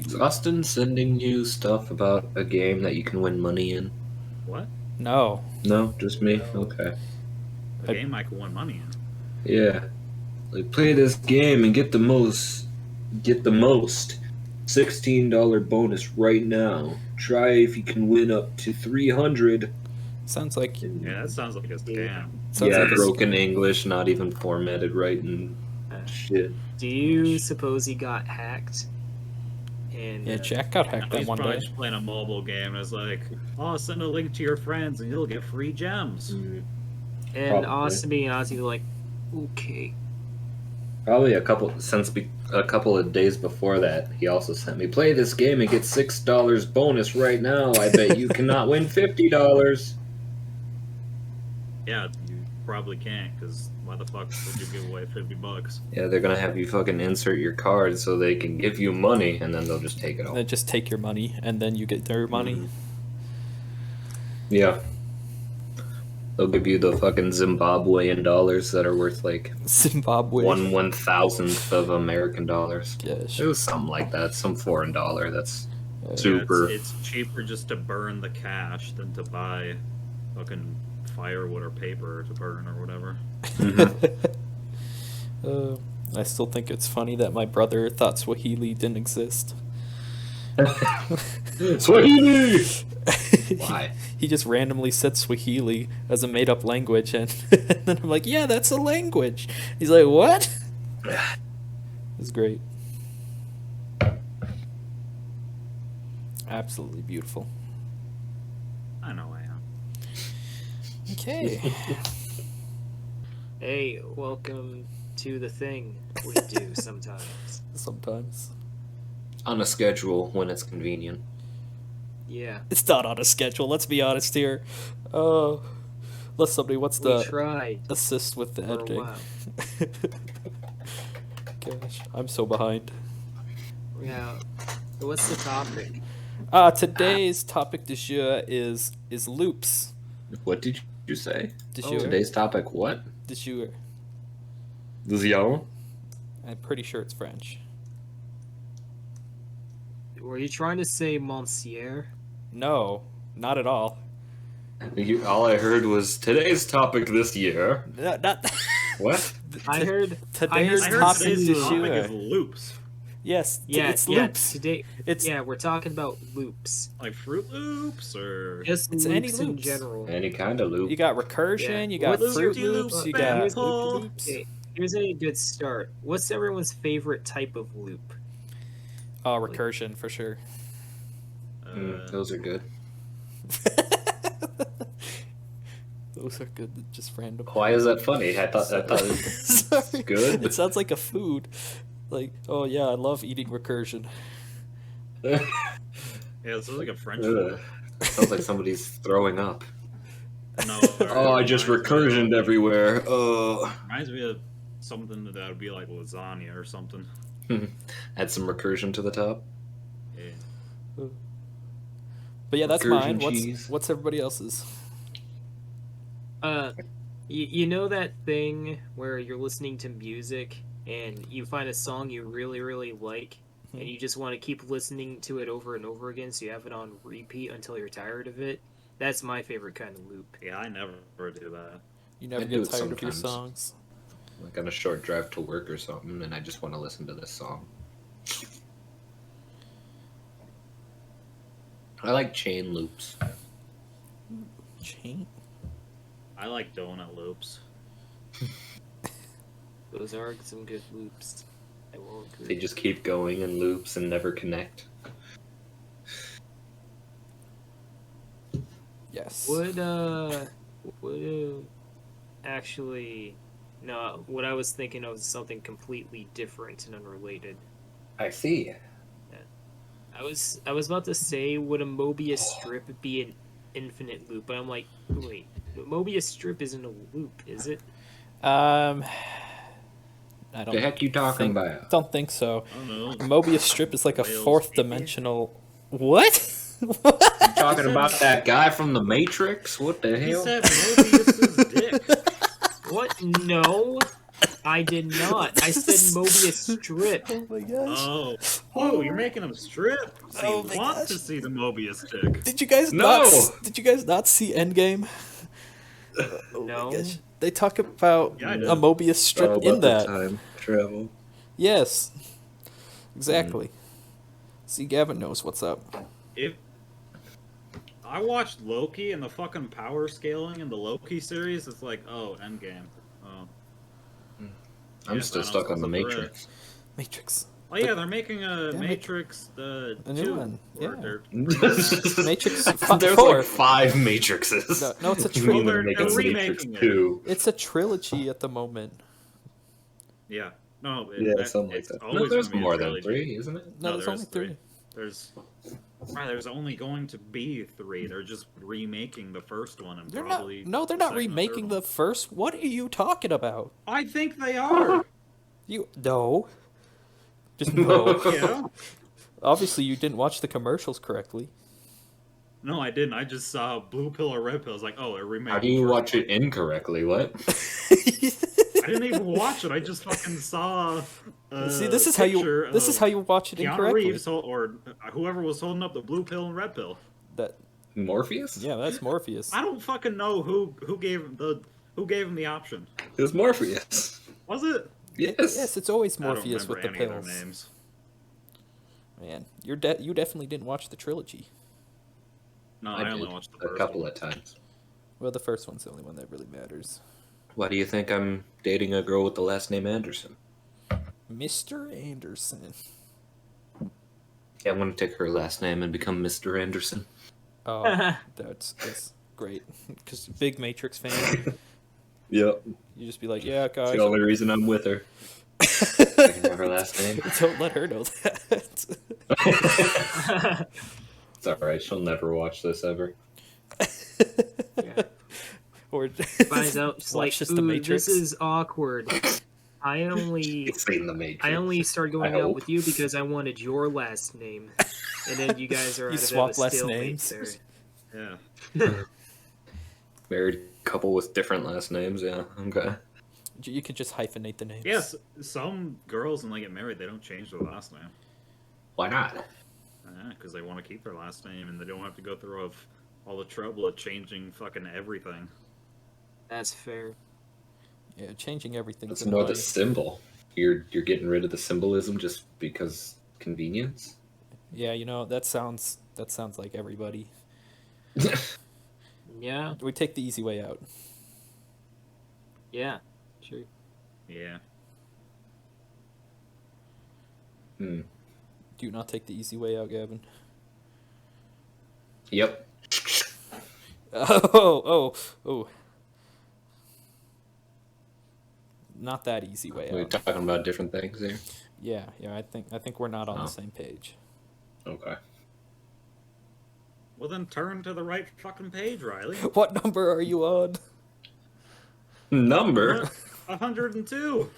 Is Austin sending you stuff about a game that you can win money in? What? No. No, just me? No. Okay. A game I can win money in. Yeah. Like, play this game and get the most $16 bonus right now. Try if you can win up to 300. Sounds like Yeah, that sounds like a scam. sounds Yeah, like a broken scam. English, not even formatted right and shit. Do you suppose he got hacked? And Yeah, Jack got hacked that He's one probably day. just playing a mobile game and it's like, oh, send a link to your friends and you'll get free gems. and Probably. Austin being Austin, like, okay. Probably a couple of days before that, he also sent me, play this game and get $6 bonus right now. I bet you cannot win $50. Yeah, you probably can't, because why the fuck would you give away $50? Yeah, they're gonna have you fucking insert your card so they can give you money, and then they'll just take it all. They just take your money, and then you get their money. Yeah. They'll give you the fucking Zimbabwean dollars that are worth like Zimbabwe. 1/1000th of American dollars. Gosh. It was something like that, some foreign dollar. That's Yeah, super. It's cheaper just to burn the cash than to buy fucking firewood or paper to burn or whatever. I still think it's funny that my brother thought Swahili didn't exist. Swahili! Why? He just randomly said Swahili as a made-up language, and, and then I'm like, yeah, that's a language. He's like, what? It's great. Absolutely beautiful. I know I am. Okay. Hey, welcome to the thing we do sometimes. Sometimes. On a schedule when it's convenient. Yeah. It's not on a schedule, let's be honest here. Let's somebody, what's We the tried assist with the for a editing? while. Gosh, I'm so behind. Yeah. What's the topic? Today's topic du jour is loops. What did you say? Du Oh, jour. Today's topic, what? Du jour. Zion? I'm pretty sure it's French. Were you trying to say Monsieur? No, not at all. All I heard was today's topic this year. Not What? I heard today's I heard topic today's du Topic jour. is loops. Yes, Yeah, it's yeah, loops. Today, It's we're talking about loops. Like Fruit Loops or Just It's loops any in loops. general. Any kind of loop. you got recursion, Yeah. you got What Fruit loop Loops, you do got you loop pull? loops. Okay, here's a good start. What's everyone's favorite type of loop? Oh, recursion for sure. Those are good. Those are good. Just random. Why is that funny? I thought it was Sorry. good. It sounds like a food. Like, oh yeah, I love eating recursion. Yeah, this is like a French Ugh. food. Sounds like somebody's throwing up. No, Oh, I just recursioned everywhere. Oh. Reminds me of something that would be like lasagna or something. Add some recursion to the top. Yeah. But yeah, that's Recursion mine. cheese. What's everybody else's? You know that thing where you're listening to music and you find a song you really, really like, and you just want to keep listening to it over and over again, so you have it on repeat until you're tired of it? That's my favorite kind of loop. Yeah, I never do that. You never I do get it tired of your sometimes. songs. Like on a short drive to work or something, and I just want to listen to this song. I like chain loops. Chain. I like donut loops. Those are some good loops. I will agree. They just keep going in loops and never connect. Yes. Would actually, no, what I was thinking of was something completely different and unrelated. I see. I was about to say, would a Mobius strip be an infinite loop? But I'm like, wait, Mobius strip isn't a loop, is it? I don't. The heck you talking think, about? Don't think so. I don't know. Mobius strip is like a Whales, fourth maybe? dimensional. What? Talking about that guy from the Matrix? What the He hell? said Mobius's dick. What? No. I did not. I said Mobius strip. Oh my gosh. Oh, you're making them strip. So Oh you my want gosh. to see the Mobius stick. Did you guys No! Did you guys not see Endgame? Oh No. my gosh. They talk about Yeah, I did. a Mobius strip about in the that. time travel. Yes. Exactly. See, Gavin knows what's up. If I watched Loki and the fucking power scaling in the Loki series, it's like, oh, Endgame. Oh. I'm Yeah, still Thanos stuck on the was up Matrix. Matrix. Oh yeah, they're making a Yeah, Matrix the a new 2. one, Or yeah. they're- Matrix There's four. like 5 Matrixes. No, it's a You trilogy. mean they're Well, making they're Matrix remaking it. 2. It's a trilogy at the moment. Yeah. No, Yeah, something like it's that. always No, there's gonna be a more than trilogy. 3, isn't it? No, No, there's there only is 3. There's only going to be 3. They're just remaking the first one and They're probably not. No, they're the not second and remaking third the one. first. What are you talking about? I think they are. You no. Just no. Yeah. Obviously, you didn't watch the commercials correctly. No, I didn't. I just saw blue pill or red pill. I was like, oh, they're remaking. How do the you first watch one. it incorrectly? What? I didn't even watch it. I just fucking saw. See, this is how you. This is how you watch it Keanu incorrectly. Reeves or whoever was holding up the blue pill and red pill. That. Morpheus? Yeah, that's Morpheus. I don't fucking know who gave him the option. It was Morpheus. Was it? Yes. Yes, it's always I don't Morpheus with remember the any of their pills. names. Man, you definitely didn't watch the trilogy. No, I I only did watched the a first couple one. of times. Well, the first one's the only one that really matters. Why do you think I'm dating a girl with the last name Anderson? Mr. Anderson. Yeah, I want to take her last name and become Mr. Anderson. Oh, that's great. Because big Matrix fan, Yep. you just be like, yeah, That's guys. the only reason I'm with her. I can have her last name. Don't let her know that. It's alright, she'll never watch this ever. Yeah. Or Finds out, just watch like, just the ooh, Matrix. this is awkward. I only It's seen the Matrix. I only started going I out hope. with you because I wanted your last name, and then you guys are You at a bit of a swap last stalemate names? there. Yeah. Married couple with different last names, yeah. Okay. You could just hyphenate the names. Yes, some girls when they get married, they don't change their last name. Why not? Because they want to keep their last name and they don't have to go through all the trouble of changing fucking everything. That's fair. Yeah, changing everything. Let's know the symbol. You're getting rid of the symbolism just because convenience? Yeah, that sounds like everybody. Yeah, We take the easy way out. yeah, sure. Yeah. Hmm. Do you not take the easy way out, Gavin? Yep. Oh. Not that easy way We're out. talking about different things here. Yeah, I think we're not on Oh. the same page. Okay. Well, then turn to the right fucking page, Riley. What number are you on? Number? 102.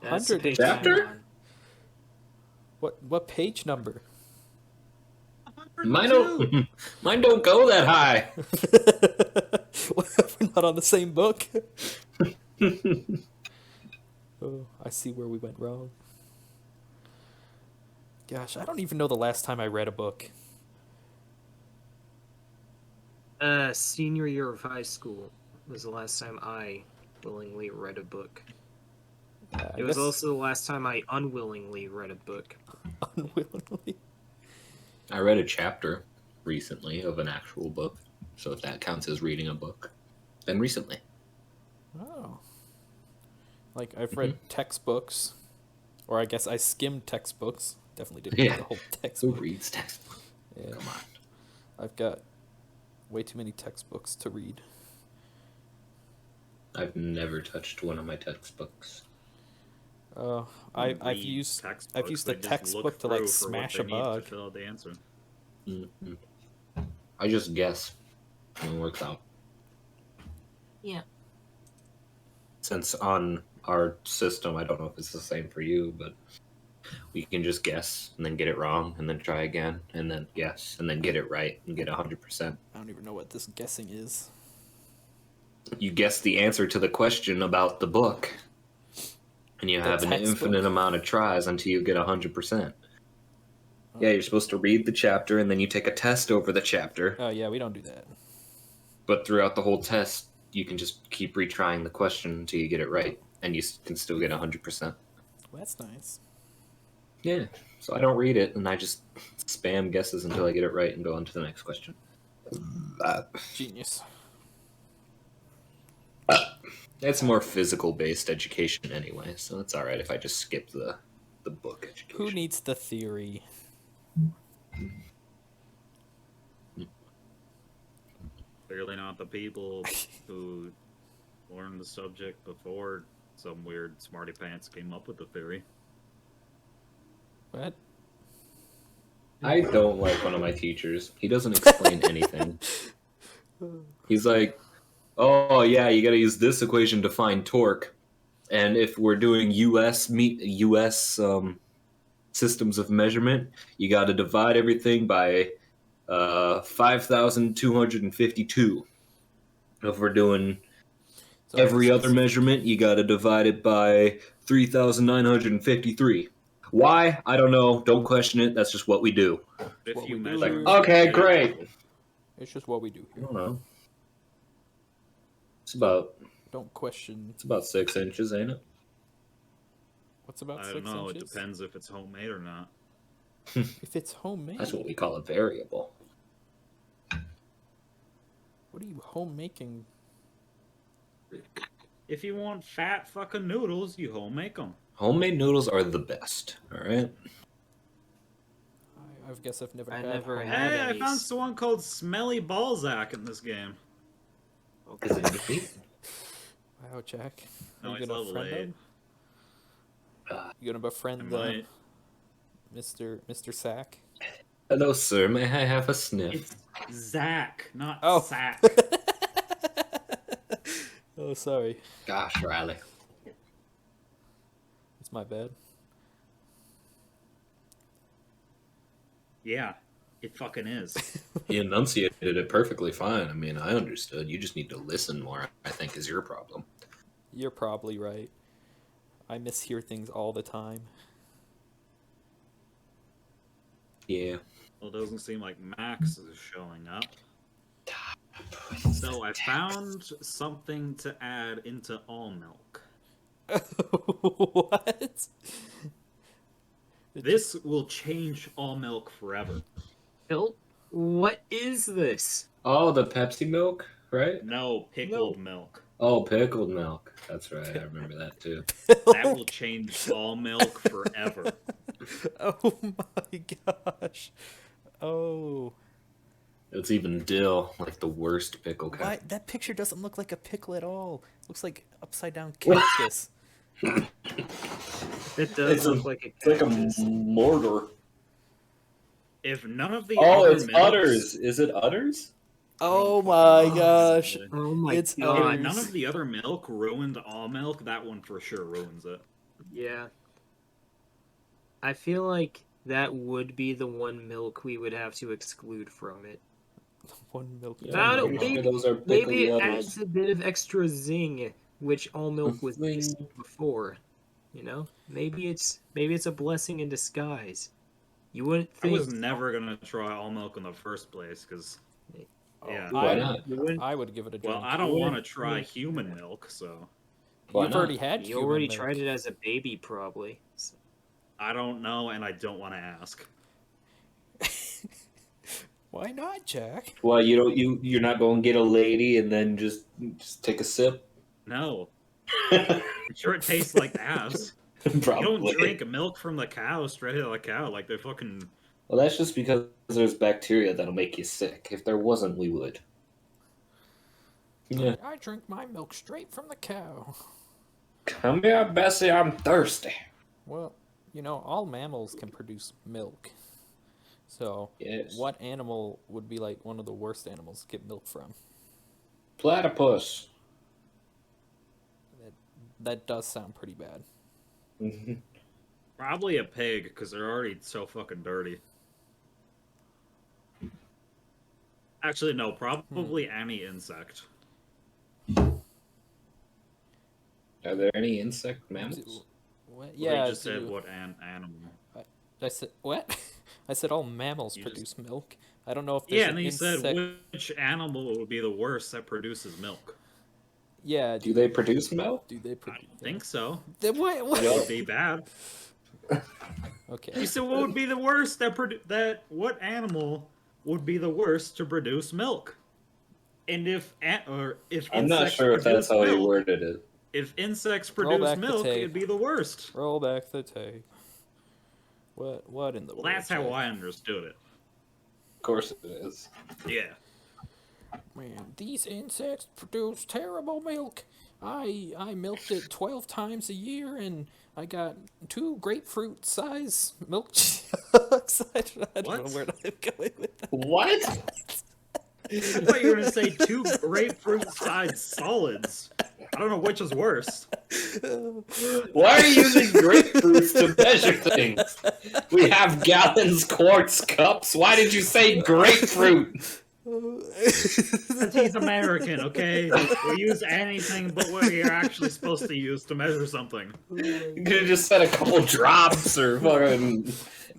That's the 100 page chapter? I'm on. What page number? 102. Mine don't go that high. We're not on the same book. Oh, I see where we went wrong. Gosh, I don't even know the last time I read a book. Senior year of high school was the last time I willingly read a book. I It was guess also the last time I unwillingly read a book. unwillingly. I read a chapter recently of an actual book, so if that counts as reading a book, then recently. Oh. Like, I've read textbooks, or I guess I skimmed textbooks. Definitely didn't Yeah. read the whole Who textbook. reads textbooks? Yeah. Come on. I've got way too many textbooks to read. I've never touched one of my textbooks. I've Read used the textbooks, they just look textbook to like through for what smash they a need to bug. fill out the answer. Mm-hmm. I just guess when it works out. Yeah. Since on our system, I don't know if it's the same for you, but we can just guess and then get it wrong and then try again and then guess and then get it right and get 100%. I don't even know what this guessing is. You guess the answer to the question about the book. And you The have an textbook? infinite amount of tries until you get 100%. Yeah, you're supposed to read the chapter, and then you take a test over the chapter. Oh yeah, we don't do that. But throughout the whole test, you can just keep retrying the question until you get it right, and you can still get 100%. Well, that's nice. Yeah, so I don't read it, and I just spam guesses until I get it right and go on to the next question. Genius. It's more physical-based education anyway, so it's alright if I just skip the book education. Who needs the theory? Clearly not the people who learned the subject before some weird smarty pants came up with the theory. What? I don't like one of my teachers. He doesn't explain anything. He's like, oh yeah, you gotta use this equation to find torque. And if we're doing US systems of measurement, you gotta divide everything by 5,252. If we're doing So every other measurement, you gotta divide it by 3,953. Why? I don't know. Don't question it. That's just what we do. If What you we measure, do. Okay, great. it's just what we do I here. don't know. Don't question. It's about 6 inches, ain't it? What's about I 6 don't know. inches? It depends if it's homemade or not. If it's homemade. That's what we call a variable. What are you homemaking? If you want fat fucking noodles, you homemake them. Homemade noodles are the best. All right. I guess I've never I had. never homemade. had Hey, I any found someone called Smelly Balzac in this game. Is it meat? Wow, Jack. No, Are you he's gonna level befriend 8. him? You gonna I befriend might. Mr. Sack? Hello, sir. May I have a sniff? It's Zach, not Oh. Sack. Oh, sorry. Gosh, Riley. It's my bad. Yeah, it fucking is. He enunciated it perfectly fine. I mean, I understood. You just need to listen more, I think, is your problem. You're probably right. I mishear things all the time. Yeah. Well, it doesn't seem like Max is showing up. So I found something to add into all milk. What? This will change all milk forever. Phil, what is this? Oh, the Pepsi milk, right? No pickled milk. Oh, pickled milk. That's right. I remember that too. That will change all milk forever. Oh my gosh. Oh. It's even dill, like the worst pickle kind. Why? That picture doesn't look like a pickle at all. It looks like upside down cactus. It does look like a It's like a cactus. mortar. If none of the Oh, other it's milks, udders. Is it udders? Oh my gosh. Oh my It's god. if none of the other milk ruined all milk, that one for sure ruins it. Yeah. I feel like that would be the one milk we would have to exclude from it. One milk. I don't know, I'm sure maybe- those are Maybe pickly it udders. adds a bit of extra zing, which all milk was Zing. missing before. You know? Maybe it's a blessing in disguise. You wouldn't I think was never gonna try all milk in the first place because, yeah. Why not? you wouldn't I would give it a drink. Well, I don't want to try human milk, so Why You've not? already had you human already milk. tried it as a baby probably. So- I don't know, and I don't want to ask. Why not, Jack? Well, you're not going to get a lady and then just take a sip. No, I'm sure it tastes like ass. You Probably. don't drink milk from the cow straight out of the cow like they fucking. Well, that's just because there's bacteria that'll make you sick. If there wasn't, we would. Yeah. I drink my milk straight from the cow. Come here, Bessie. I'm thirsty. Well, you know, all mammals can produce milk. So, Yes. what animal would be like one of the worst animals to get milk from? Platypus. That does sound pretty bad. Probably a pig, because they're already so fucking dirty. Actually, no, probably any insect. Are there any insect mammals? What? Well, Yeah. they just said do- what animal. I said what? I said all mammals You produce milk. I don't know if there's Yeah, an and then you insect. said which animal would be the worst that produces milk. Yeah. Do they produce milk? Do they I produce? think so. Then what? It would be bad. Okay. You said what would be the worst what animal would be the worst to produce milk? And if I'm not insects sure if that's produce how he milk, worded it. if insects Roll produce back the milk, tape. it'd be the worst. Roll back the tape. What in the Well, world? that's how Jake? I understood it. Of course it is. Yeah. Man, these insects produce terrible milk. I milked it 12 times a year, and I got 2 grapefruit size milk jugs. I don't know What? where I'm going with that. What? I thought you were gonna say 2 grapefruit-sized solids. I don't know which is worse. Why are you using grapefruits to measure things? We have gallons, quarts, cups. Why did you say grapefruit? Because he's American, okay? We use anything but what you're actually supposed to use to measure something. You could have just said a couple drops or fucking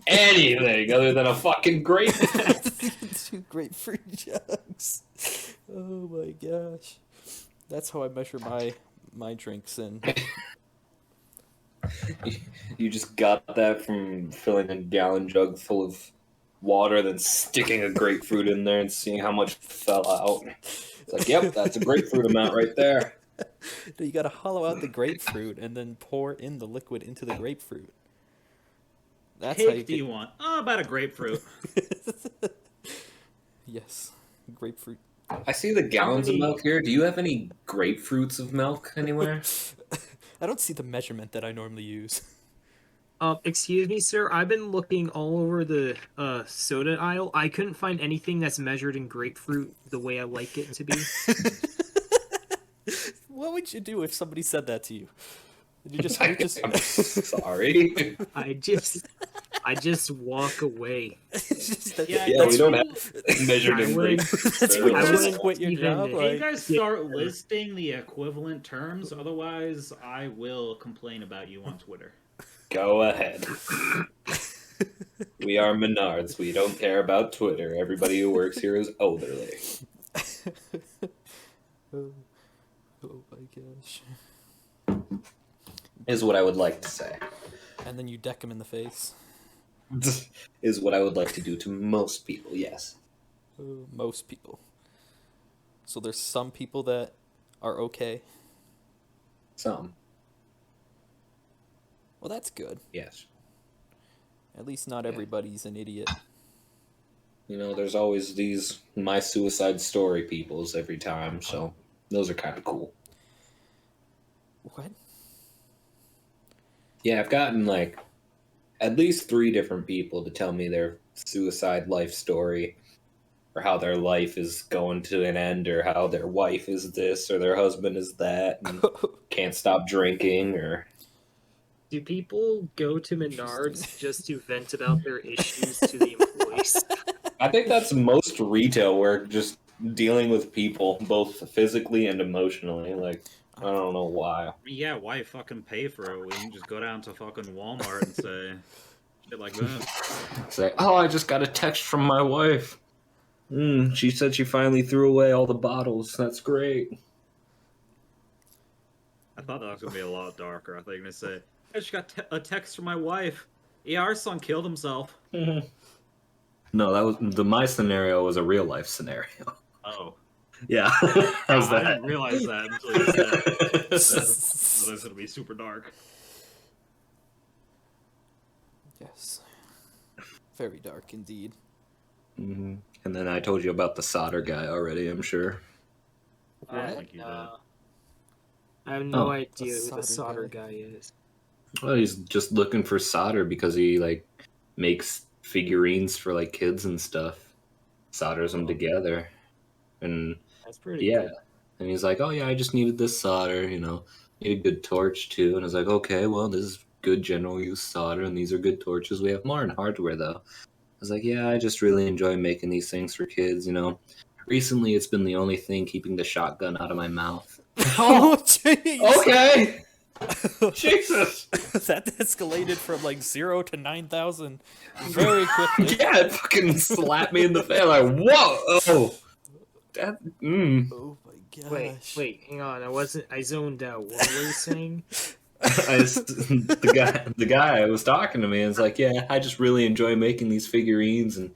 anything other than a fucking grapefruit. 2 grapefruit jugs. Oh my gosh. That's how I measure my drinks in. You just got that from filling a gallon jug full of water, then sticking a grapefruit in there and seeing how much fell out. It's like, yep, that's a grapefruit amount right there. You gotta hollow out the grapefruit and then pour in the liquid into the grapefruit. That's how you Cake do you want? Oh, about a grapefruit. Yes, grapefruit. I see the gallons of milk here. Do you have any grapefruits of milk anywhere? I don't see the measurement that I normally use. Excuse me, sir. I've been looking all over the soda aisle. I couldn't find anything that's measured in grapefruit the way I like it to be. What would you do if somebody said that to you? You just I'm sorry. I just walk away. Yeah, we don't have measured in I would- grapefruits. That's so what I you it's- just wouldn't quit your even- job. Hey, Can you Like, guys start listing the equivalent terms? Otherwise, I will complain about you on Twitter. Go ahead. We are Menards. We don't care about Twitter. Everybody who works here is elderly. oh my gosh. Is what I would like to say. And then you deck him in the face. Is what I would like to do to most people, yes. Most people. So there's some people that are okay. Some, Well, that's good. yes. At least not everybody's an idiot. You know, there's always these my suicide story peoples every time, so those are kind of cool. What? Yeah, I've gotten like at least 3 different people to tell me their suicide life story, or how their life is going to an end, or how their wife is this, or their husband is that, and can't stop drinking, or Do people go to Menards just to vent about their issues to the employees? I think that's most retail work, just dealing with people, both physically and emotionally. Like, I don't know why. Yeah, why fucking pay for it? We can just go down to fucking Walmart and say shit like that. Say, oh, I just got a text from my wife. She said she finally threw away all the bottles. That's great. I thought that was gonna be a lot darker. I thought you were gonna say, I just got a text from my wife. Yeah, our son killed himself. No, that was my scenario was a real life scenario. Oh. Yeah, how's I that? didn't realize that until you said it. So this is gonna be super dark. Yes. Very dark indeed. And then I told you about the solder guy already, I'm sure. I don't think you did. I have no Oh, idea the who the solder solder guy. guy is. Well, he's just looking for solder because he like makes figurines for like kids and stuff. Solders them together, and That's pretty yeah. good. And he's like, "Oh yeah, I just needed this solder. Need a good torch too." And I was like, "Okay, well this is good general use solder, and these are good torches. We have more in hardware though." I was like, "Yeah, I just really enjoy making these things for kids. Recently, it's been the only thing keeping the shotgun out of my mouth." Oh, jeez. Okay. Jesus! That escalated from like 0 to 9,000 very quickly. Yeah, it fucking slapped me in the face. Like, whoa! Oh, that. Oh my gosh. Wait, hang on. I zoned out. What were you saying? The guy was talking to me and was like, yeah, I just really enjoy making these figurines, and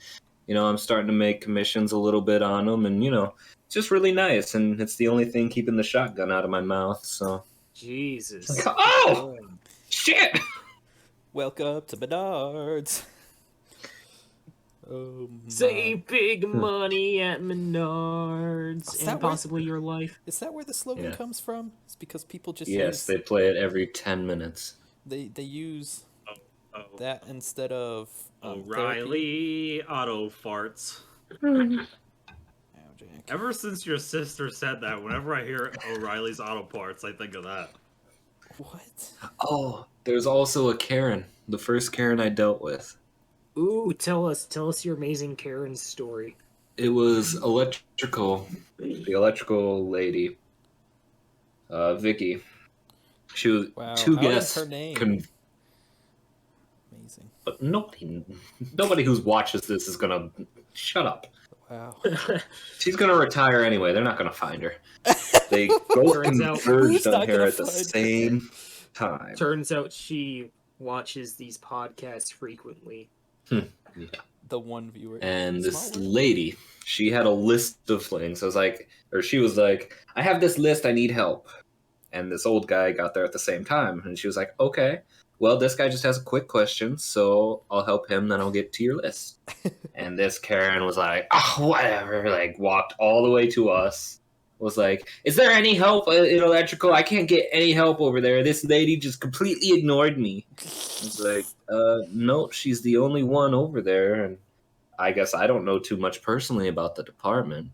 I'm starting to make commissions a little bit on them, and it's just really nice, and it's the only thing keeping the shotgun out of my mouth. So Jesus. oh shit! Welcome to Menards. Save big money at Menards Is that and possibly your life. Is that where the slogan Yeah. comes from? It's because people just Yes, they play it every 10 minutes. they use Oh, that instead of therapy. O'Reilly auto farts. Ow, Jack. Ever since your sister said that, whenever I hear O'Reilly's auto parts, I think of that. What? Oh, there's also a Karen, the first Karen I dealt with. Ooh, tell us your amazing Karen story. It was the electrical lady, Vicky. She was Wow, two how is guests. her name? Amazing. But nobody who watches this is gonna shut up. Wow. She's gonna retire anyway. They're not gonna find her. They both Turns out- converged Who's not on her gonna at the find her? same time. Turns out she watches these podcasts frequently. The one viewer. And this Smaller? lady, she had a list of things. She was like, I have this list, I need help. And this old guy got there at the same time. And she was like, okay, well, this guy just has a quick question, so I'll help him, then I'll get to your list. And this Karen was like, oh, whatever, like walked all the way to us. Was like, is there any help in electrical? I can't get any help over there. This lady just completely ignored me. I was like, no, she's the only one over there, and I guess I don't know too much personally about the department.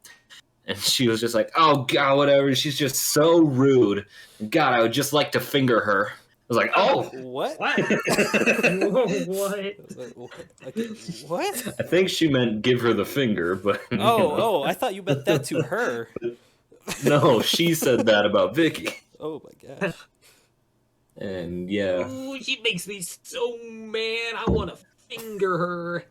And she was just like, oh god, whatever, she's just so rude. God, I would just like to finger her. I was like, oh. What? What? What? I was like, okay, what? I think she meant give her the finger, but Oh, I thought you meant that to her. no, she said that about Vicky. Oh my gosh. And yeah. Ooh, she makes me so mad. I want to finger her.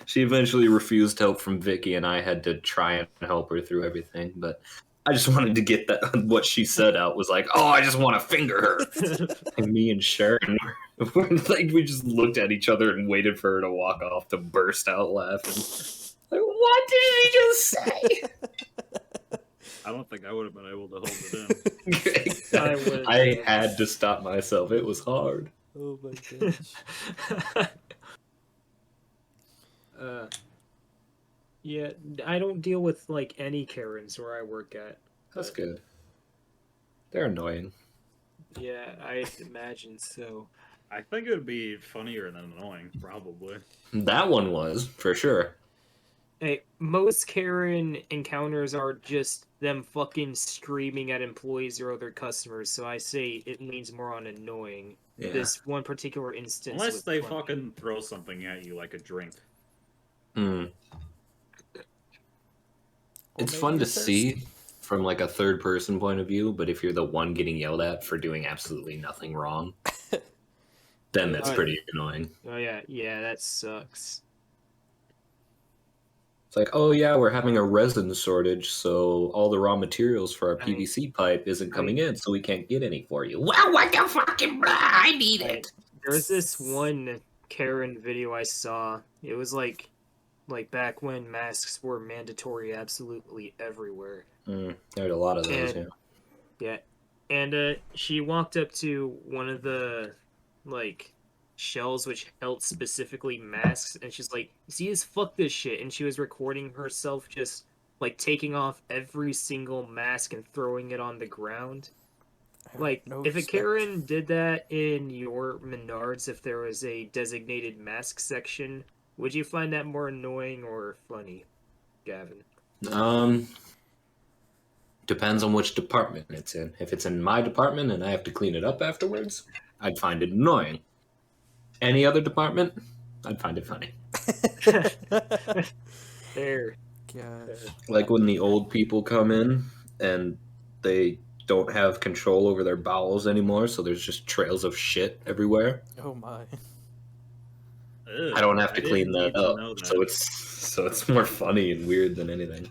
She eventually refused help from Vicky, and I had to try and help her through everything. But I just wanted to get that what she said out was like, "Oh, I just want to finger her." And me and Sharon, we just looked at each other and waited for her to walk off to burst out laughing. Like, what did she just say? I don't think I would have been able to hold it in. I would- I had to stop myself. It was hard. Oh my gosh. Yeah, I don't deal with like any Karens where I work at. That's good. They're annoying. Yeah, I imagine so. I think it would be funnier than annoying, probably. That one was, for sure. Hey, most Karen encounters are just them fucking screaming at employees or other customers, so I say it leans more on annoying. Yeah. This one particular instance. Unless was they funny. fucking throw something at you like a drink. Hmm. It's maybe fun to you're see from like a third person point of view, but if you're the one getting yelled at for doing absolutely nothing wrong, then that's pretty annoying. Oh yeah, that sucks. It's like, oh yeah, we're having a resin shortage, so all the raw materials for our Right. PVC pipe isn't coming in, so we can't get any for you. Well, what the fucking blah, I need it. There's this one Karen video I saw. It was like back when masks were mandatory absolutely everywhere. There's a lot of those, And- yeah. Yeah. And she walked up to one of the like shells which held specifically masks, and she's like, see this, fuck this shit, and she was recording herself just like taking off every single mask and throwing it on the ground. I have Like, no if a respect. Karen did that in your Menards, if there was a designated mask section, would you find that more annoying or funny, Gavin? Depends on which department it's in. If it's in my department and I have to clean it up afterwards, I'd find it annoying. Any other department, I'd find it funny. There. Gosh. Like when the old people come in and they don't have control over their bowels anymore, so there's just trails of shit everywhere. Oh my. Ugh, I don't have to I clean didn't that need to up, know that. so it's more funny and weird than anything.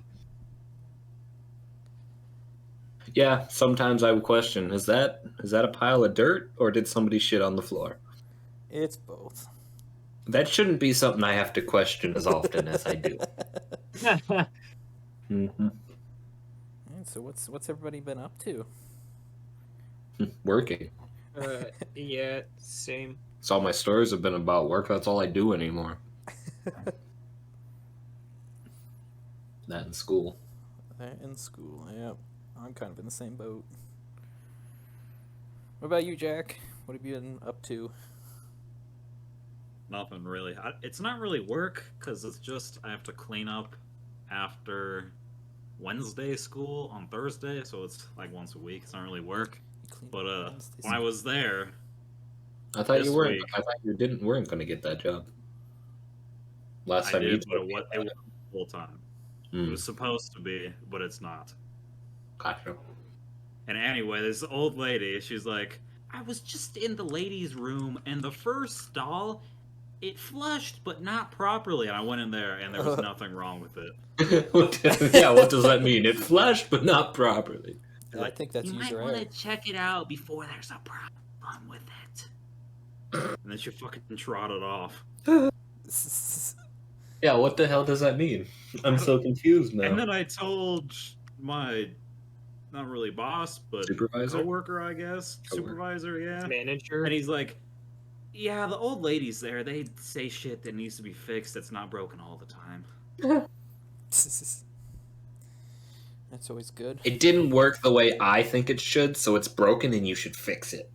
Yeah, sometimes I would question: is that a pile of dirt, or did somebody shit on the floor? It's both. That shouldn't be something I have to question as often as I do. Mm-hmm. And so what's everybody been up to? Working. Yeah, same. So all my stories have been about work. That's all I do anymore. That in school. In school, yeah. I'm kind of in the same boat. What about you, Jack? What have you been up to? Nothing really. It's not really work, because it's just I have to clean up after Wednesday school on Thursday, so it's like once a week. It's not really work. But when I was there, I thought This you weren't. week- I thought you weren't going to get that job. Last I time you did, but told me it about was full time. It Mm, was supposed to be, but it's not. gotcha. And anyway, this old lady, she's like, I was just in the ladies' room, and the first stall, it flushed, but not properly. And I went in there, and there was nothing wrong with it. What does that mean? It flashed, but not properly. I think that's you might user want error. to check it out before there's a problem with it. And then she fucking trotted off. Yeah, what the hell does that mean? I'm so confused now. And then I told my, not really boss, but Supervisor? coworker, I guess, Coworker. supervisor, yeah. Manager. And he's like, yeah, the old ladies there, they say shit that needs to be fixed that's not broken all the time. That's always good. It didn't work the way I think it should, so it's broken and you should fix it.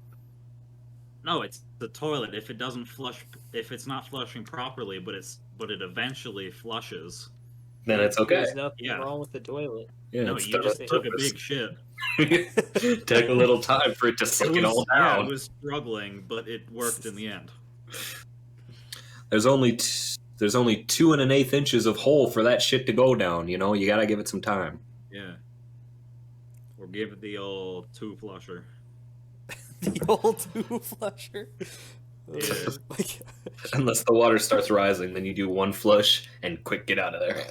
No, it's the toilet. If it doesn't flush, if it's not flushing properly, but it eventually flushes. Then it's okay. There's nothing Yeah. wrong with the toilet. Yeah, No, it's you done just on took a purpose. big shit. Took a little time for it to suck it all Yeah, down. it was struggling, but it worked in the end. There's only 2 1/8 inches of hole for that shit to go down. You know, you gotta give it some time. Yeah. Or give it the old two flusher. The old two flusher. Yeah. My gosh. Unless the water starts rising, then you do one flush and quick get out of there.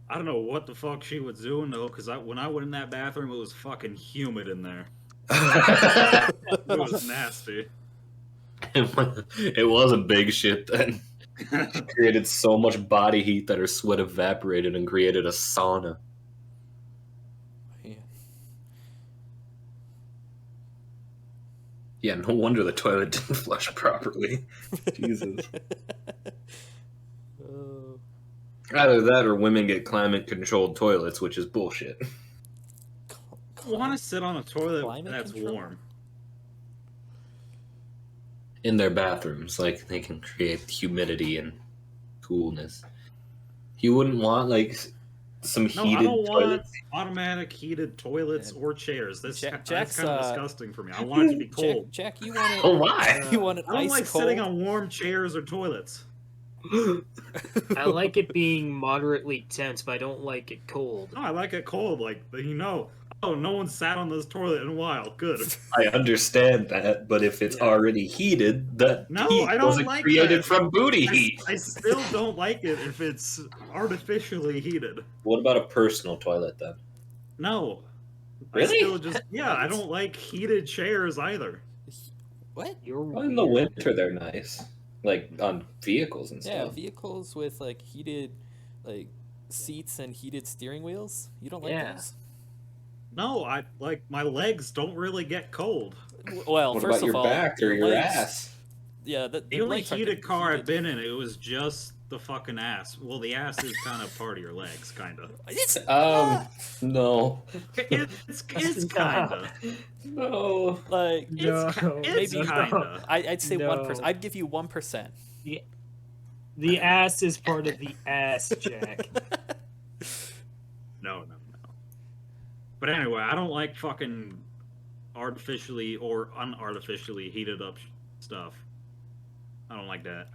I don't know what the fuck she was doing though, because when I went in that bathroom, it was fucking humid in there. It was nasty. It was a big shit then. She created so much body heat that her sweat evaporated and created a sauna. Yeah. Yeah, no wonder the toilet didn't flush properly. Jesus. Oh. Either that or women get climate-controlled toilets, which is bullshit. I want to sit on a toilet Climate that's control? warm. In their bathrooms, like, they can create humidity and coolness. You wouldn't want, like, some No, heated I don't want toilets? automatic heated toilets Yeah. or chairs. That's Jack's, kind of disgusting for me. I want it to be cold. Jack, you want it? Oh, why? You want it I don't ice like cold? sitting on warm chairs or toilets. I like it being moderately tense, but I don't like it cold. No, I like it cold. Like, oh, no one sat on this toilet in a while. Good. I understand that, but if it's Yeah. already heated, that No, heat I don't wasn't like created that. from booty heat. I still don't like it if it's artificially heated. What about a personal toilet then? No. Really? I still just I don't like heated chairs either. What? You're Well, in the weird. winter, they're nice, like on vehicles and Yeah, stuff. vehicles with like heated, like seats and heated steering wheels. You don't like Yeah. those? No, I like my legs don't really get cold. Well, What first about your of all, back or your legs- ass? Yeah, The only heated car I've been in, it was just the fucking ass. Well, the ass is kind of part of your legs, kind of. It's No, It's kind of. no. like It's maybe kind of. I'd say No. 1%. I'd give you 1%. The ass is part of the ass, Jack. No. But anyway, I don't like fucking artificially or unartificially heated up stuff. I don't like that.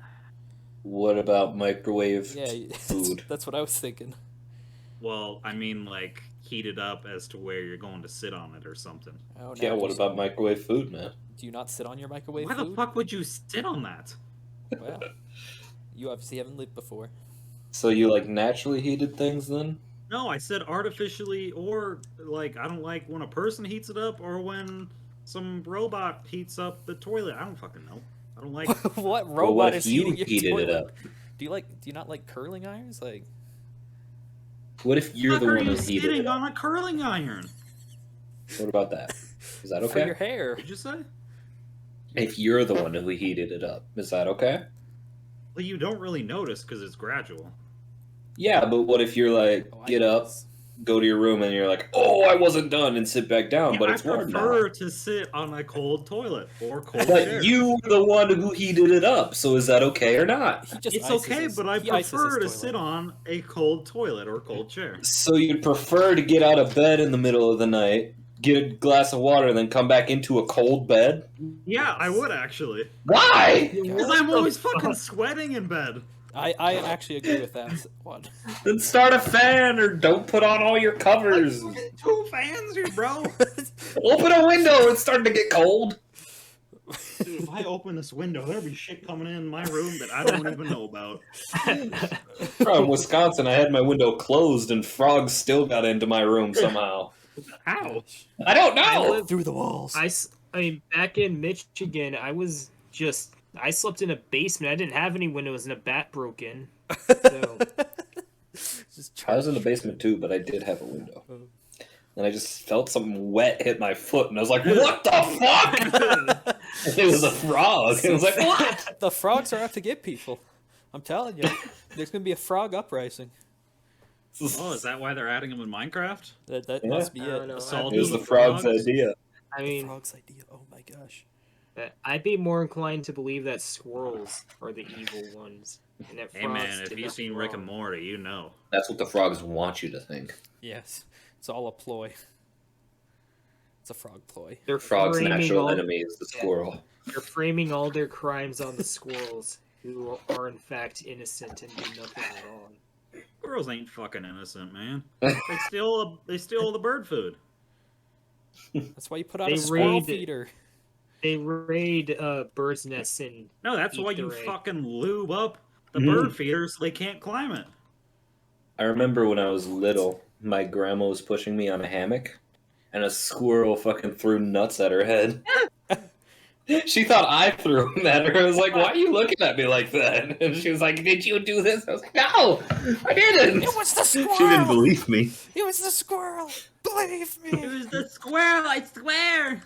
What about microwave Yeah, food? that's what I was thinking. Well, I mean, like, heat it up as to where you're going to sit on it or something. Oh, Yeah, now what do about microwave food, man? do you not sit on your microwave Why the food? fuck would you sit on that? Well, you obviously haven't lived before. So you like naturally heated things then? No, I said artificially, or, like, I don't like when a person heats it up or when some robot heats up the toilet. I don't fucking know. I don't like... What Well, robot what is if you heating your heated toilet? it up? Do you not like curling irons? Like, What if you're Fuck the are one who you heated sitting it up? on a curling iron? What about that? Is that for your okay? hair. Did you say? If you're the one who heated it up, is that okay? Well, you don't really notice because it's gradual. Yeah, but what if you're like, Oh, I get up, guess. go to your room, and you're like, oh, I wasn't done, and sit back down, Yeah, but I it's warm now. prefer to sit on a cold toilet or cold But chair. you were the one who heated it up, so is that okay or not? He just It's ices okay, his- but I he ices his prefer to toilet. sit on a cold toilet or cold chair. So you'd prefer to get out of bed in the middle of the night, get a glass of water, and then come back into a cold bed? Yeah, I would actually. Why? Because I'm always fucking sweating in bed. I actually agree with that one. Then start a fan or don't put on all your covers. Two fans here, bro. Open a window, it's starting to get cold. Dude, if I open this window, there'll be shit coming in my room that I don't even know about. From Wisconsin, I had my window closed and frogs still got into my room somehow. How? I don't I know. live- Through the walls. I mean, back in Michigan, I slept in a basement. I didn't have any windows, and a bat broke in. So Just I was in the basement too, but I did have a window. And I just felt something wet hit my foot, and I was like, what the fuck? It was a frog. It was like, what? The frogs are out to get people. I'm telling you, there's gonna be a frog uprising. Oh, is that why they're adding them in Minecraft? That Yeah. must be I it. don't know. Assault It was the of frog's frogs? idea. I The mean, frog's idea. Oh my gosh. I'd be more inclined to believe that squirrels are the evil ones, and that Hey man, frogs if did you've nothing seen Rick and wrong. Morty, you know. That's what the frogs want you to think. Yes, it's all a ploy. It's a frog ploy. They're Frog's framing natural all, enemy is the squirrel. They're framing all their crimes on the squirrels, who are in fact innocent and do nothing wrong. Squirrels ain't fucking innocent, man. They steal the bird food. That's why you put out They a squirrel raid- feeder. They raid birds' nests and No, that's Eat why the you raid. fucking lube up the Mhm. bird feeders so they can't climb it. I remember when I was little, my grandma was pushing me on a hammock, and a squirrel fucking threw nuts at her head. She thought I threw them at her. I was like, why are you looking at me like that? And she was like, did you do this? I was like, no, I didn't. It was the squirrel. She didn't believe me. It was the squirrel. Believe It me. was the squirrel, I swear!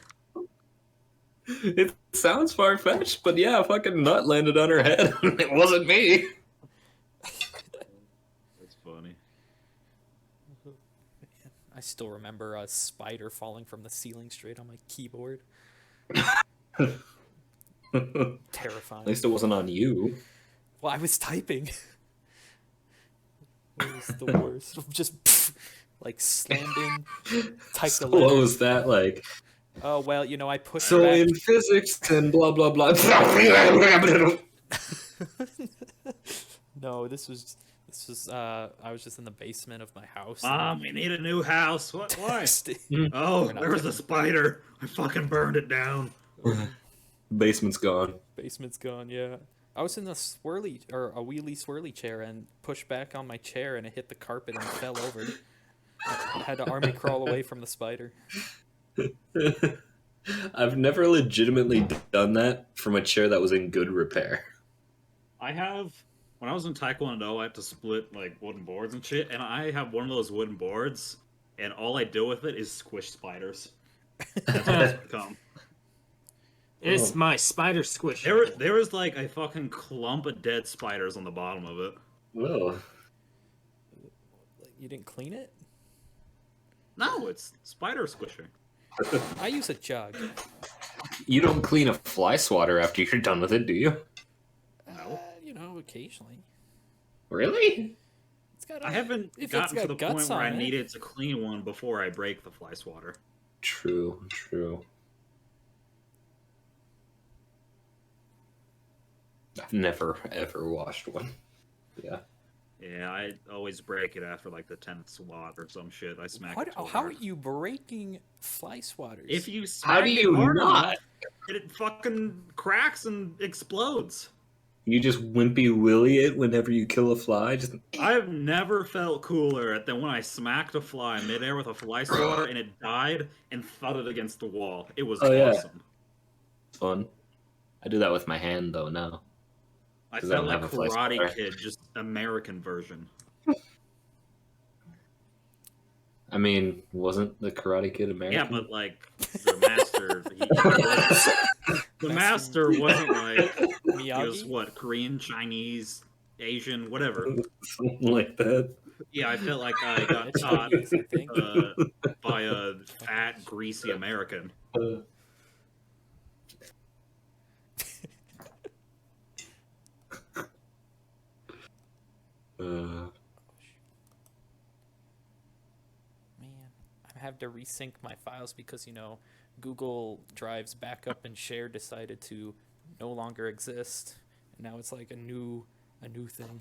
It sounds far-fetched, but yeah, a fucking nut landed on her head. It wasn't me. That's funny. I still remember a spider falling from the ceiling straight on my keyboard. At Terrifying. least it wasn't on you. Well, I was typing. It was the worst. Just like slammed in, typed So the what letter. was that like? Oh well, you know I pushed So back. in physics and blah blah blah. No, this was I was just in the basement of my house. Mom, we need a new house. What? Why? Texting. Oh, We're not there was a texting. spider. I fucking burned it down. Basement's gone. Basement's gone. Yeah, I was in a swirly or a wheelie swirly chair and pushed back on my chair and it hit the carpet and fell over. I had to army crawl away from the spider. I've never legitimately done that from a chair that was in good repair. I have, when I was in Taekwondo, I had to split like wooden boards and shit, and I have one of those wooden boards, and all I do with it is squish spiders. That's what it's become. it's my spider squish. There was like a fucking clump of dead spiders on the bottom of it. Whoa. You didn't clean it? No, it's spider squishing. I use a jug. You don't clean a fly swatter after you're done with it, do you? No. You know, occasionally. Really? It's got. I haven't if it's gotten to got the guts point where I on it. needed to clean one before I break the fly swatter. True, true. I've never ever washed one. Yeah. Yeah, I always break it after like the 10th swat or some shit. I smack What? it too How are hard. you breaking fly swatters? If you How smack do it you hard not? enough, it fucking cracks and explodes. You just wimpy willy it whenever you kill a fly. Just I've never felt cooler than when I smacked a fly midair with a fly swatter and it died and thudded against the wall. It was Oh, yeah. awesome. fun. I do that with my hand though now. I 'Cause I felt don't like have a fly Karate swatter. Kid, just American version. I mean, wasn't the Karate Kid American? Yeah, but like the master, the master wasn't like he was Miyagi? what, Korean, Chinese, Asian, whatever. Something like that. Yeah, I felt like I got That's taught Chinese, I think. by a fat, greasy American. Uh, Man, I have to resync my files because Google Drive's backup and share decided to no longer exist, and now it's like a new thing.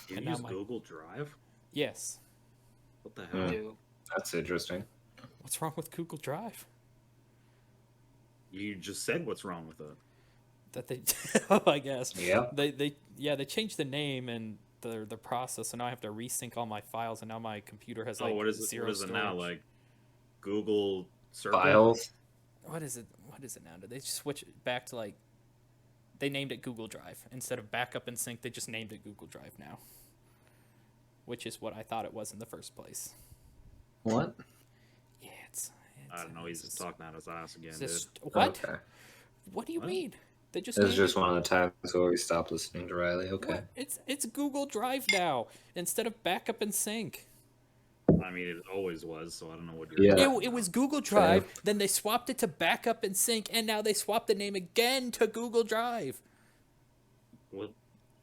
You And now use my- Google Drive? Yes. What the hell? Do. that's interesting. What's wrong with Google Drive? You just said what's wrong with it. That they, oh, I guess. Yeah. They changed the name and the process, so now I have to resync all my files, and now my computer has like What is it? zero What is it now? storage. Like Google Server? Files. What is it? What is it now? Did they switch it back to like? They named it Google Drive instead of backup and sync. They just named it Google Drive now, which is what I thought it was in the first place. What? Yeah, it's I don't know. He's just talking out his ass again, dude. What? Okay. What do you What? mean? They just This is named just it- one of the times where we stopped listening to Riley. Okay. What? It's Google Drive now instead of backup and sync. I mean, it always was, so I don't know what you're. Yeah. It was Google Drive, then they swapped it to backup and sync, and now they swapped the name again to Google Drive. Well,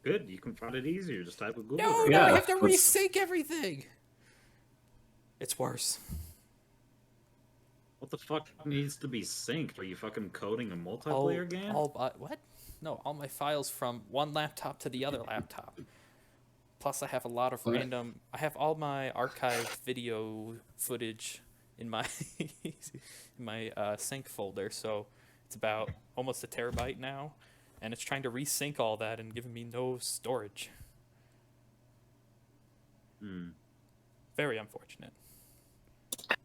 good. You can find it easier. Just type of Google. No, Drive. no, I Yeah, have to let's- resync everything. It's worse. What the fuck needs to be synced? Are you fucking coding a multiplayer game? What? No, all my files from one laptop to the other laptop. Plus, I have a lot of What? random. I have all my archived video footage in my in my sync folder, so it's about almost a terabyte now, and it's trying to resync all that and giving me no storage. Hmm. Very unfortunate.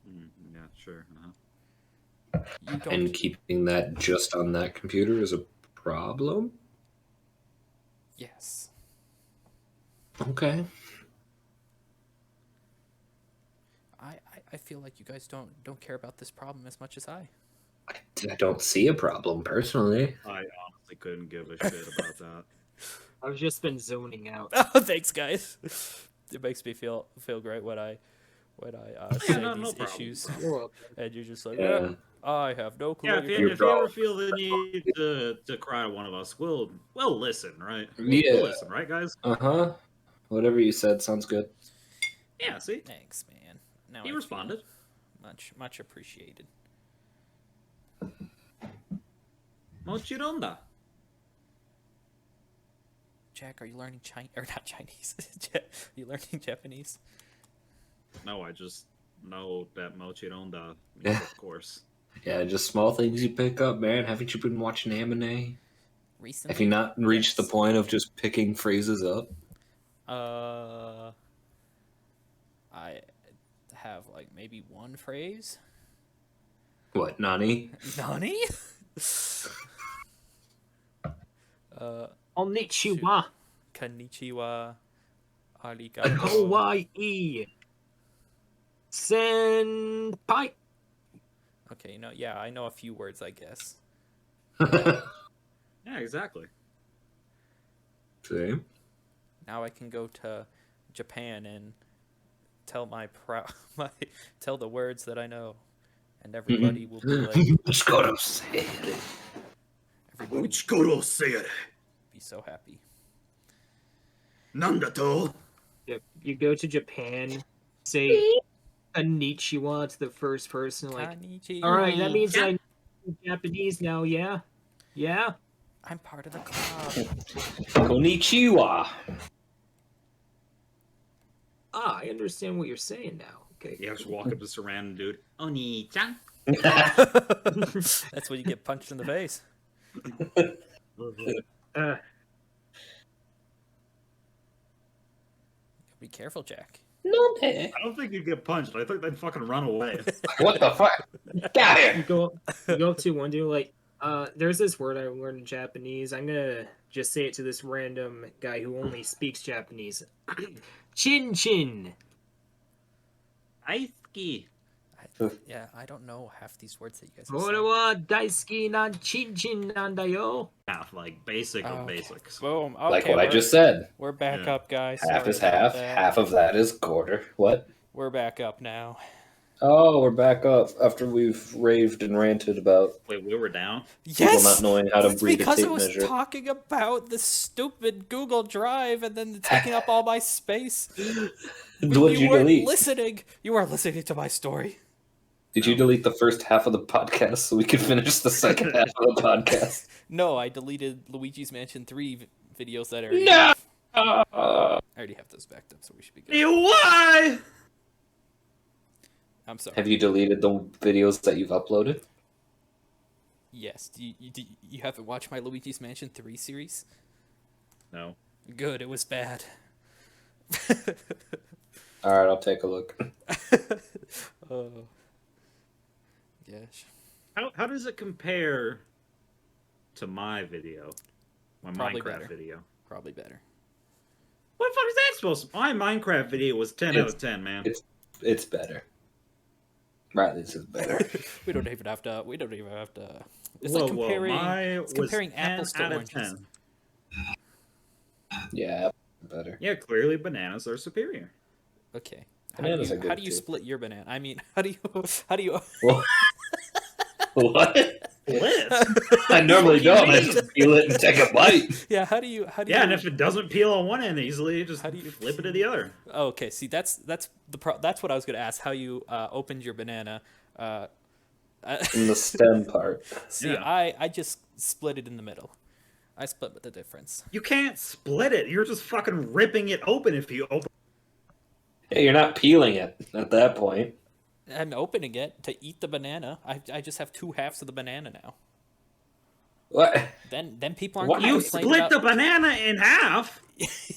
Yeah, sure. You don't. And keeping that just on that computer is a problem? Yes. Okay. I feel like you guys don't care about this problem as much as I. I don't see a problem personally. I honestly couldn't give a shit about that. I've just been zoning out. Oh, thanks, guys. It makes me feel great when I say no these problem. issues, You're welcome. and you're just like, Yeah. yeah, I have no clue. Yeah, what if you're you, You're if you ever wrong. feel the need to cry to one of us, we'll listen, right? Yeah. We'll listen, right, guys? Uh-huh. Whatever you said sounds good. Yeah, see? Thanks, man. Now He I feel responded. much appreciated. Mochironda. Jack, are you learning Chinese or not Chinese? Are you learning Japanese? No, I just know that Mochironda means, Yeah. of course. Yeah, just small things you pick up, man. Haven't you been watching anime? Recently? Have you not reached the Yes. point of just picking phrases up? I have like maybe one phrase. What, Nani? Nani? Konnichiwa. Konnichiwa. Arigato. Kawaii. Senpai. Okay, yeah, I know a few words, I guess. Yeah, exactly. See? Now I can go to Japan and tell tell the words that I know, and everybody will be like, Just go to say it. everybody will Uchikoro say be so happy. Nandato. Yep. You go to Japan, say konnichiwa to the first person, like, Konnichiwa. all right, that means I know Japanese now, yeah? Yeah? I'm part of the club. Konnichiwa. I understand what you're saying now. Okay. You just walk up to some random dude. Oni-chan. That's when you get punched in the face. Be careful, Jack. I don't think you'd get punched. I think they'd fucking run away. What the fuck? Got You it. go up to one dude like, there's this word I learned in Japanese. I'm gonna just say it to this random guy who only speaks Japanese. Chin chin. Aisuki. Yeah, I don't know half these words that you guys are saying. 俺は大好きなチンチンなんだよ. Half, like, basic of Okay. basics. Boom. Okay, Like what I just said. We're back Yeah. up, guys. Half Sorry is about half. that. Half of that is quarter. What? We're back up now. Oh, we're back up after we've raved and ranted about Wait, we were down? people not knowing how to It's read a because tape I was measure. talking about the stupid Google Drive and then taking up all my space. What'd you weren't delete? listening. You weren't listening to my story. Did you delete the first half of the podcast so we could finish the second half of the podcast? No, I deleted Luigi's Mansion 3 videos that are. No! I already have those backed up, so we should be good. Why? I'm sorry. Have you deleted the videos that you've uploaded? Yes. Do you haven't watched my Luigi's Mansion 3 series? No. Good, it was bad. Alright, I'll take a look. Oh. Gosh. How does it compare to my video? My Probably Minecraft better. video. Probably better. What the fuck is that supposed to... My Minecraft video was 10 out of 10, man. It's better. Riley's is better. We don't even have to. It's Whoa, like comparing. mine It's was comparing 10 apples to out of oranges. 10. Yeah, better. Yeah, clearly bananas are superior. Okay. Bananas are How good, do you too. split your banana? I mean, how do you? What? Split? I normally What do you don't. I mean? just peel it and take a bite. Yeah, how do you? Yeah, and if it doesn't peel on one end easily, you just How do you- flip it to the other. Oh, okay, see, that's what I was gonna ask. How you opened your banana? In the stem part. See, Yeah. I just split it in the middle. I split with the difference. You can't split it. You're just fucking ripping it open if you open. Hey, you're not peeling it at that point. I'm opening it to eat the banana. I just have two halves of the banana now. What? Then people aren't Why? gonna You complain split the about... banana in half.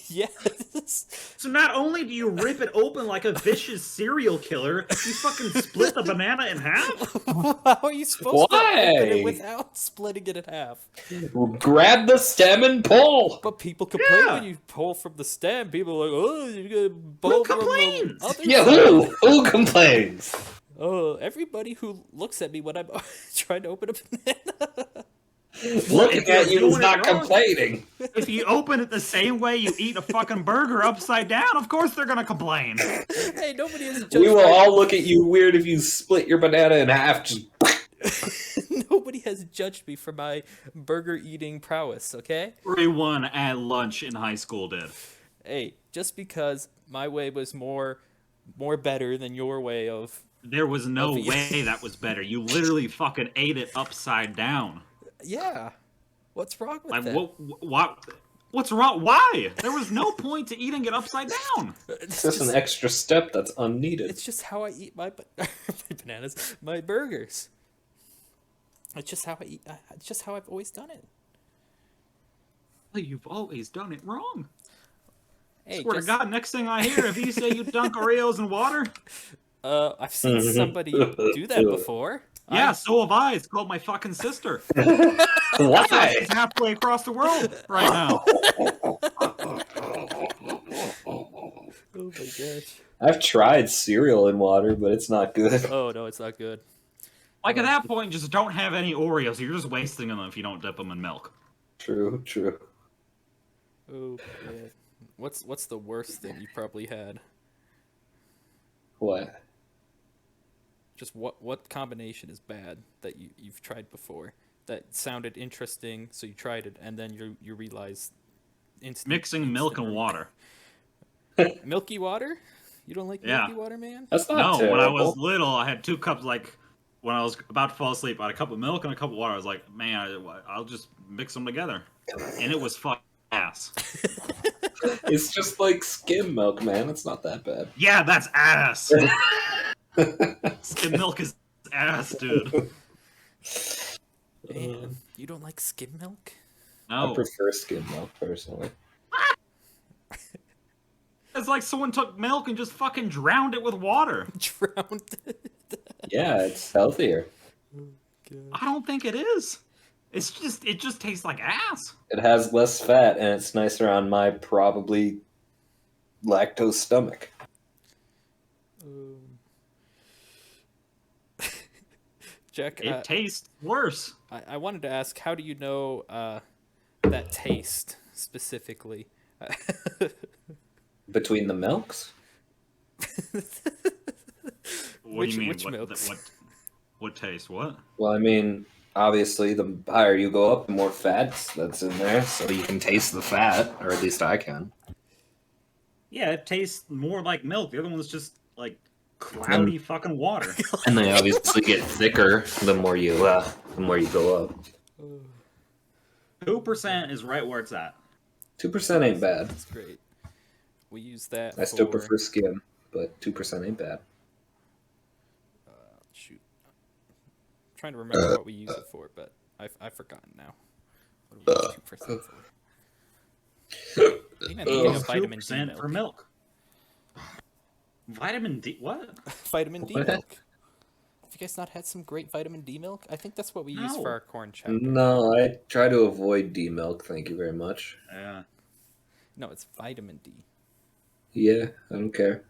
Yes. So not only do you rip it open like a vicious serial killer, you fucking split the banana in half. How are you supposed to open Why? it without splitting it in half? Grab the stem and pull. But people complain Yeah. when you pull from the stem. People are like, oh, you're gonna pull Who from the complains? other Yeah, side." who complains? Oh, everybody who looks at me when I'm trying to open a banana. Looking If you're at you is doing it not wrong. complaining. If you open it the same way you eat a fucking burger upside down, of course they're gonna complain. Hey, nobody has judged We will my... all look at you weird if you split your banana in half. Just Nobody has judged me for my burger eating prowess, okay? Everyone at lunch in high school did. Hey, just because my way was more better than your way of... There was no Of- way that was better. You literally fucking ate it upside down. Yeah. What's wrong with Like that? what's wrong? Why? There was no point to eating it upside down. It's just an extra step that's unneeded. It's just how I eat my my bananas, my burgers. It's just how I eat. It's just how I've always done it. Well, you've always done it wrong. Hey, Swear just, to God, next thing I hear, if you say you dunk Oreos in water, I've seen somebody do that before. yeah, so have I. It's called my fucking sister. Why? She's halfway across the world right now. Oh my gosh. I've tried cereal in water, but it's not good. Oh no, it's not good. Like, at that point, just don't have any Oreos. You're just wasting them if you don't dip them in milk. True, true. Oh man. What's the worst thing you probably had? What? Just what combination is bad that you've tried before that sounded interesting, so you tried it, and then you realize Mixing milk and water. Milky water? You don't like Yeah. milky water, man? That's No, not when I terrible. was little, I had 2 cups, like, when I was about to fall asleep, I had a cup of milk and a cup of water. I was like, man, I'll just mix them together. And it was fucking ass. It's just like skim milk, man. It's not that bad. Yeah, that's ass. Skim milk is ass, dude. Man, you don't like skim milk? I No. prefer skim milk personally. It's like someone took milk and just fucking drowned it with water. Drowned it. Yeah, it's healthier. I don't think it is. It just tastes like ass. It has less fat, and it's nicer on my probably lactose stomach. Jack, It tastes worse. I wanted to ask, how do you know that taste specifically? Between the milks? What do you mean? Which milks? What taste? What? Well, I mean, obviously, the higher you go up, the more fats that's in there, so you can taste the fat, or at least I can. Yeah, it tastes more like milk. The other one's just like cloudy fucking water. And they obviously get thicker the more you go up. 2% is right where it's at. 2% ain't bad. That's great. We use that. I still for- prefer skim, but 2% ain't bad. Shoot. I'm trying to remember what we use it for, but I've forgotten now. What do we use 2% for? Maybe I'm eating a vitamin D 2% milk. for milk. Vitamin D? What? Vitamin D What? milk. Have you guys not had some great vitamin D milk? I think that's what we use No. for our corn chowder. No, I try to avoid D milk, thank you very much. Yeah. No, it's vitamin D. Yeah, I don't care.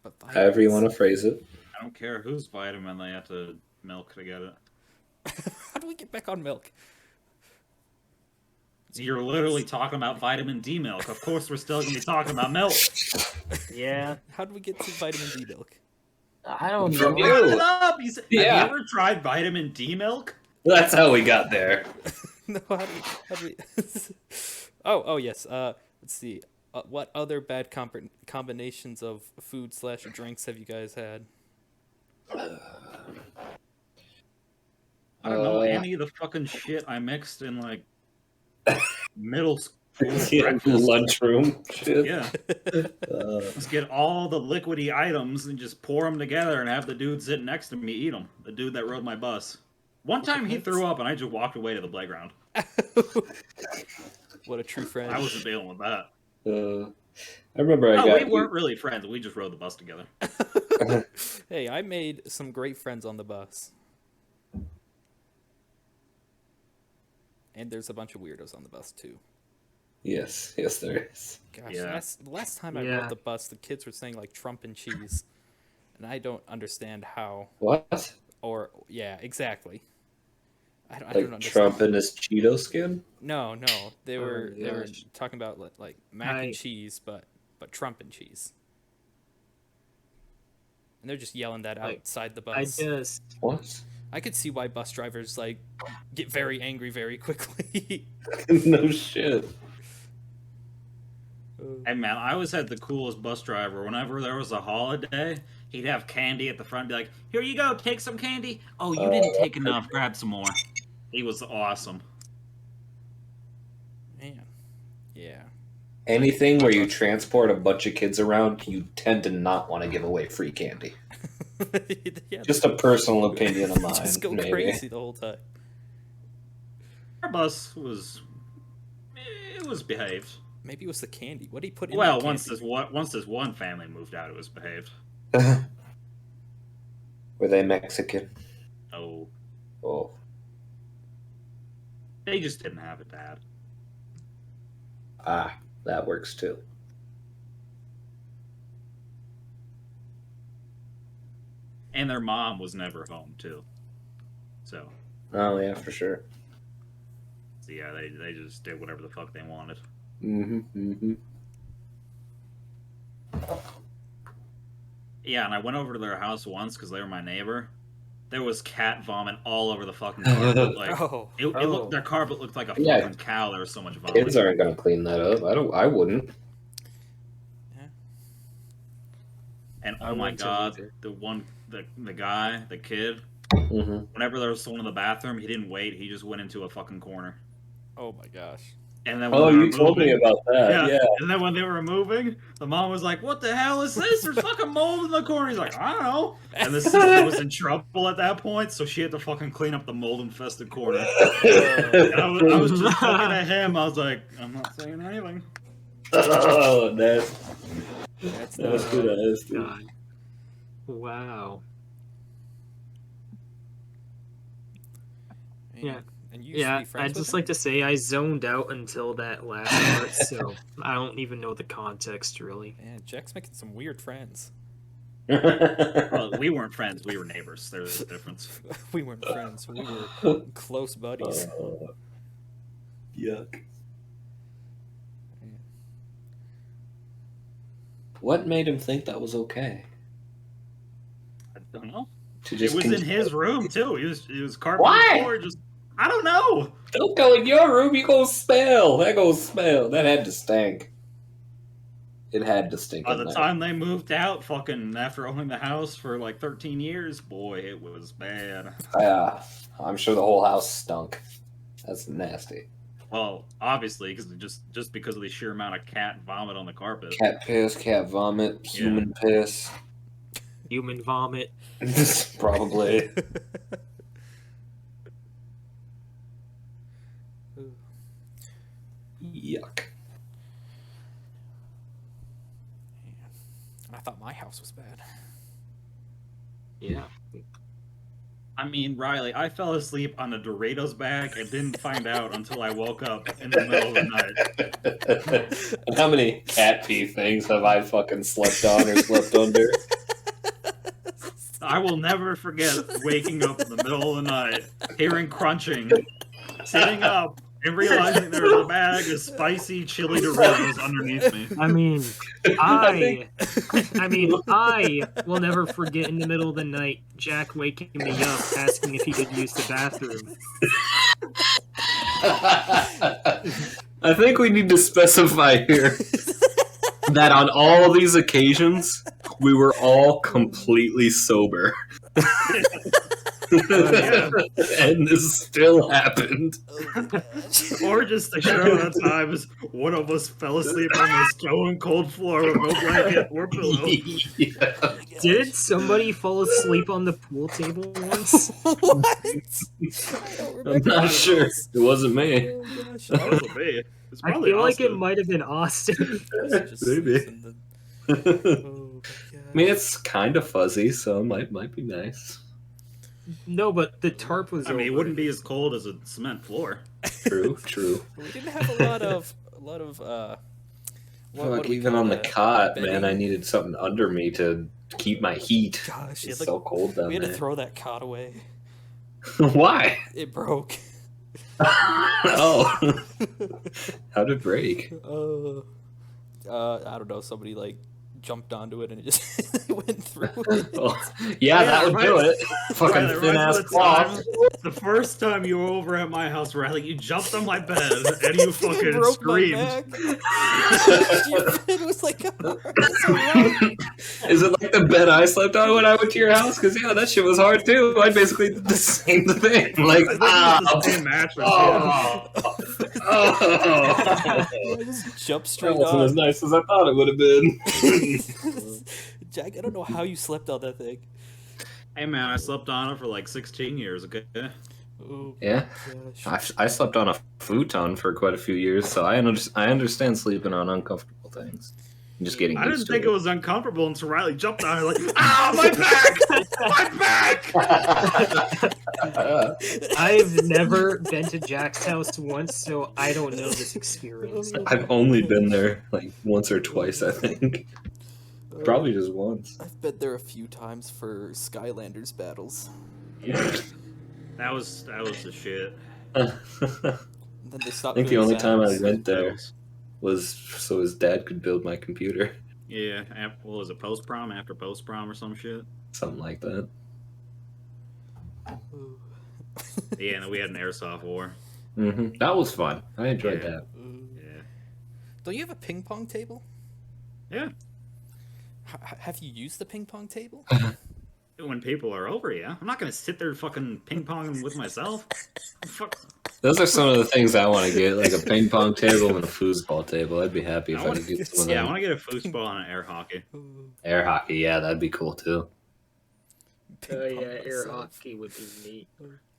But However you want to phrase it. I don't care whose vitamin they have to milk to get it. How do we get back on milk? You're literally talking about vitamin D milk. Of course, we're still going to be talking about milk. Yeah, How do we get to vitamin D milk? I don't From know. you. Brought it up. You said, Yeah. Have you ever tried vitamin D milk? That's how we got there. No, how do we... oh, yes. Let's see. What other bad combinations of food/drinks have you guys had? I don't know any of the fucking shit I mixed in like middle school breakfast. Lunchroom shit. Yeah, Uh, let's get all the liquidy items and just pour them together and have the dude sitting next to me eat them. The dude that rode my bus. One time he threw up and I just walked away to the playground. What a true friend. I wasn't dealing with that. I remember I No, got we weren't really friends. We just rode the bus together. Hey, I made some great friends on the bus. And there's a bunch of weirdos on the bus, too. Yes, there is. Gosh, Yeah. last time I Yeah. rode the bus, the kids were saying, like, Trump and cheese. And I don't understand how. What? Or, yeah, exactly. I don't Like understand. Trump and his Cheeto skin? No, they Oh were my gosh. talking about like mac I- and cheese, but Trump and cheese. And they're just yelling that Like, outside the I bus. just What? I could see why bus drivers like get very angry very quickly. No shit. Hey man, I always had the coolest bus driver. Whenever there was a holiday, he'd have candy at the front and be like, "Here you go, take some candy." "Oh, you didn't take enough, grab some more." He was awesome. Man, yeah. Anything where you transport a bunch of kids around, you tend to not want to give away free candy. Yeah, Just a personal opinion of mine. just go maybe. crazy the whole time. Our bus was behaved. Maybe it was the candy. What did he put in? Well, that once candy? this one family moved out, it was behaved. Were they Mexican? Oh, Oh. they just didn't have it bad. Ah, that works too. And their mom was never home too. So Oh, yeah, for sure. yeah, they just did whatever the fuck they wanted. Mm-hmm. Yeah, and I went over to their house once because they were my neighbor. There was cat vomit all over the fucking carpet. Like Oh, it looked, their carpet looked like a Yeah. fucking cow. There was so much vomit. Kids aren't gonna clean that up. I wouldn't. And I oh my wouldn't god, either. the guy, the kid. Mm-hmm. Whenever there was someone in the bathroom, he didn't wait. He just went into a fucking corner. oh my gosh. And then when Oh, they were you told me moving- about that. Yeah. And then when they were moving, the mom was like, "What the hell is this? There's fucking mold in the corner." He's like, "I don't know." And the sister was in trouble at that point, so she had to fucking clean up the mold-infested corner. And I was just looking at him. I was like, "I'm not saying anything." Oh, That's that's good ass, dude. God. Wow. Yeah. And you used to Yeah, be friends I'd with just him? like to say I zoned out until that last part, so I don't even know the context really. Man, Jack's making some weird friends. Well, we weren't friends. We were neighbors. There's a difference. We weren't friends. We were close buddies. Yuck. What made him think that was okay? I don't know. To It just was in continue- his room too. He was carpeting Why? the floor. Just I don't know. Don't go in your room. You go smell. That goes smell. That had to stink. It had to stink. By in the there. time they moved out, fucking after owning the house for like 13 years, boy, it was bad. I'm sure the whole house stunk. That's nasty. Well, obviously, because just because of the sheer amount of cat vomit on the carpet. Cat piss, cat vomit, human piss. Human vomit. Probably. Yuck. I thought my house was bad. Yeah. I mean, Riley, I fell asleep on a Doritos bag and didn't find out until I woke up in the middle of the night. And how many cat pee things have I fucking slept on or slept under? I will never forget waking up in the middle of the night, hearing crunching, sitting up, and realizing there was a bag of spicy chili Doritos underneath me. I mean, I will never forget in the middle of the night Jack waking me up asking if he could use the bathroom. I think we need to specify here that on all these occasions, we were all completely sober. And this still happened. Or just to show the times one of us fell asleep on the stone cold floor with no blanket or pillow. Yeah. Did somebody fall asleep on the pool table once? What? I don't I'm remember not this. sure. It wasn't me. Oh, gosh. That was me. It's I probably feel like it Austin. might have been Austin. Just Maybe. listen to- Oh, my I mean, it's kind of fuzzy, so it might be nice. No, but the tarp was I mean, it over. wouldn't be as cold as a cement floor. True, true. We didn't have a lot of what do we Even call on the that? cot, Bedding? man, I needed something under me to keep my heat. Gosh, It's yeah, so cold down we had to there. throw that cot away. Why? It broke. Oh. How'd it break? I don't know. Somebody like jumped onto it and it just went through it. Oh, yeah, that would do it. Fucking Right, thin ass reminds me of the cloth. time- The first time you were over at my house, Riley, you jumped on my bed and you It fucking broke screamed. my neck. It was like it's alright. Is it like the bed I slept on when I went to your house? Because, yeah, that shit was hard too. I basically did the same thing. Like, I think it was the same mattress. Yeah. oh. I just jumped That straight wasn't as on. nice as I thought it would have been. Jack, I don't know how you slept on that thing. Hey man, I slept on it for like 16 years, okay? Oh Yeah, gosh. I slept on a futon for quite a few years, so I understand sleeping on uncomfortable things. And just getting I used didn't to think it. it was uncomfortable until Riley jumped on it like, ah, my back! My back! I've never been to Jack's house once, so I don't know this experience. I've only been there like once or twice, I think. Probably just once. I've been there a few times for Skylanders battles. Yeah. That was the shit. And then they I stopped think the doing only time I battles. went there was so his dad could build my computer. Yeah, what was it, post-prom, after post-prom or some shit? Something like that. Ooh. Yeah, and then we had an airsoft war. That was fun. I enjoyed Yeah. that. Ooh. Yeah. Don't you have a ping pong table? Yeah. Have you used the ping pong table? When people are over, yeah. I'm not gonna sit there fucking ping-ponging with myself. Fuck. Those are some of the things I want to get, like a ping pong table and a foosball table. I'd be happy if I I wanna could get some of Yeah, I them. want to get a foosball and an air hockey. Air hockey, yeah, that'd be cool too. Oh yeah, air hockey would be neat.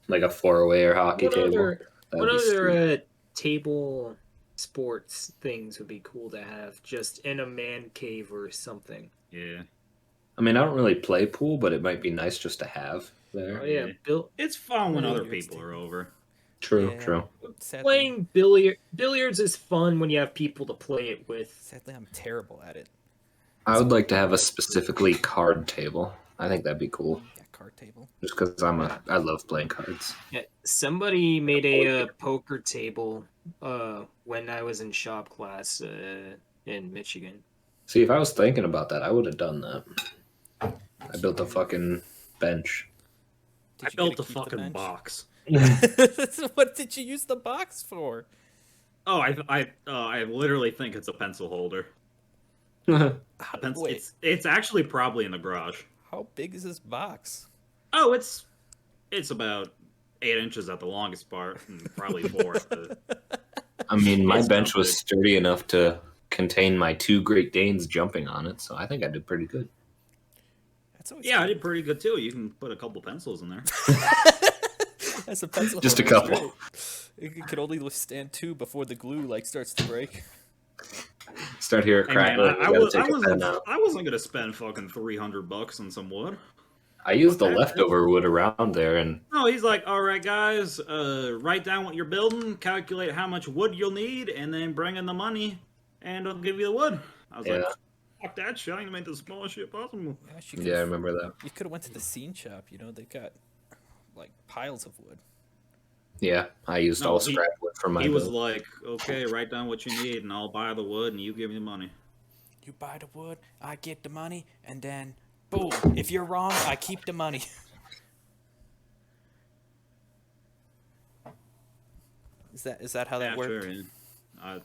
Like a 4-way air hockey What table. other That'd be sweet. table sports things would be cool to have just in a man cave or something? Yeah. I mean, I don't really play pool, but it might be nice just to have there. Oh yeah, It's fun when other Billiards people table. are over. True, Yeah. true. Sadly, playing billiards is fun when you have people to play it with. sadly, I'm terrible at it. I would like to have a specifically card table. I think that'd be cool. Yeah, card table. Just because I love playing cards. Yeah, somebody made a poker table when I was in shop class in Michigan. See, if I was thinking about that, I would have done that. I built a fucking bench. I built a fucking box. What did you use the box for? Oh, I literally think it's a pencil holder. Wait, It's actually probably in the garage. how big is this box? Oh, it's about 8 inches at the longest part, and probably 4 at the. I mean, my It's bench not was big. sturdy enough to contain my 2 Great Danes jumping on it, so I think I did pretty good. That's always Yeah, I cool. did pretty good too. You can put a couple pencils in there. That's a pencil. Just a holder, couple. it's great. It could only withstand 2 before the glue starts to break. Start here Hey man, crackling. You gotta take a pen out. I wasn't gonna spend fucking $300 on some wood. I used the Okay. leftover wood around there, and No, he's like, all right, guys, write down what you're building, calculate how much wood you'll need, and then bring in the money, and I'll give you the wood. I was like, yeah, fuck that shit. I'm gonna make the smallest shit possible. Gosh, yeah, I remember that. You could have went to the scene shop. You know, they've got like piles of wood. Yeah, I used No, all he- scrap wood for my He was build. like, okay, write down what you need, and I'll buy the wood, and you give me the money. You buy the wood, I get the money, and then boom. If you're wrong, I keep the money. Is that how that Yeah, works? sure, yeah.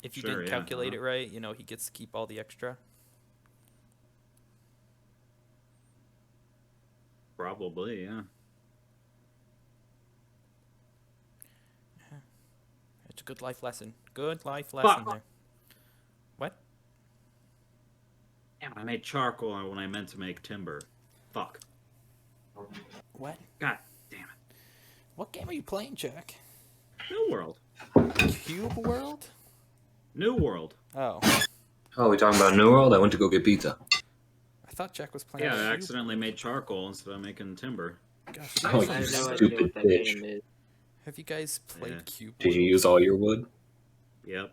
If you Sure, didn't yeah, calculate it right, you know, he gets to keep all the extra. Probably, yeah. It's a good life lesson. Good life lesson there. What? Damn, I made charcoal when I meant to make timber. Fuck. What? God damn it. What game are you playing, Jack? New World. Cube World? New World. Oh, Oh, we talking about New World? I went to go get pizza. I thought Jack was playing. Yeah, I Cube. accidentally made charcoal instead of making timber. Gosh, Oh, you I guys- have no idea stupid what that bitch. game is. have you guys played Yeah. Cube? Did you World? use all your wood? Yep.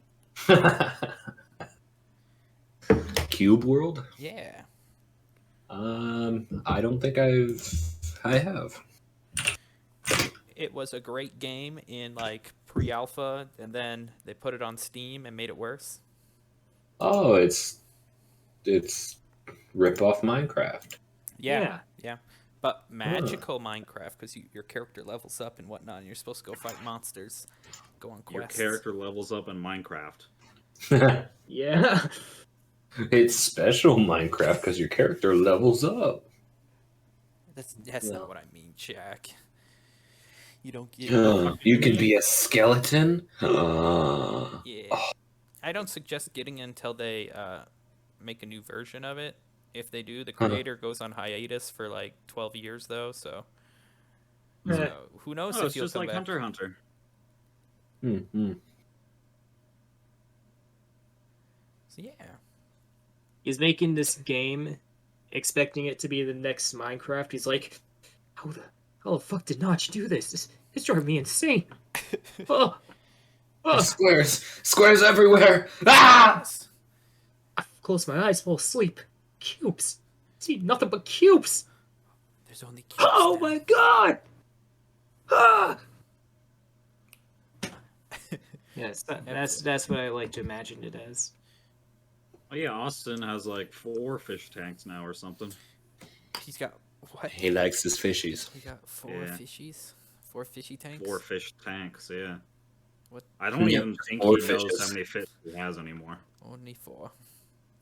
Cube World? Yeah. I don't think I have. It was a great game in like pre-alpha, and then they put it on Steam and made it worse. Oh, it's rip off Minecraft. Yeah. But magical Minecraft, because your character levels up and whatnot, and you're supposed to go fight monsters, go on Your quests. character levels up in Minecraft. Yeah. It's special Minecraft because your character levels up. That's No. not what I mean, Jack. You don't get. You can be a skeleton. Yeah. I don't suggest getting it until they make a new version of it. If they do, the creator goes on hiatus for like 12 years, though. So who knows Oh, if it's he'll just come like back. Hunter x Hunter. Mm-hmm. So, yeah. He's making this game, expecting it to be the next Minecraft. He's like, how the fuck did Notch do this? It's driving me insane. Oh, Squares everywhere. Ah! Yes. I close my eyes, fall asleep. Cubes. See nothing but cubes. There's only cubes Oh now. my god. Ah. Yes, that's what I like to imagine it as. Oh yeah, Austin has like 4 fish tanks now or something. He's got what? He likes his fishies. He got 4 Yeah. fishies? 4 fishy tanks? 4 fish tanks, yeah. What? I don't Yeah, even think 4 he knows fishes. how many fish he has anymore. Only 4.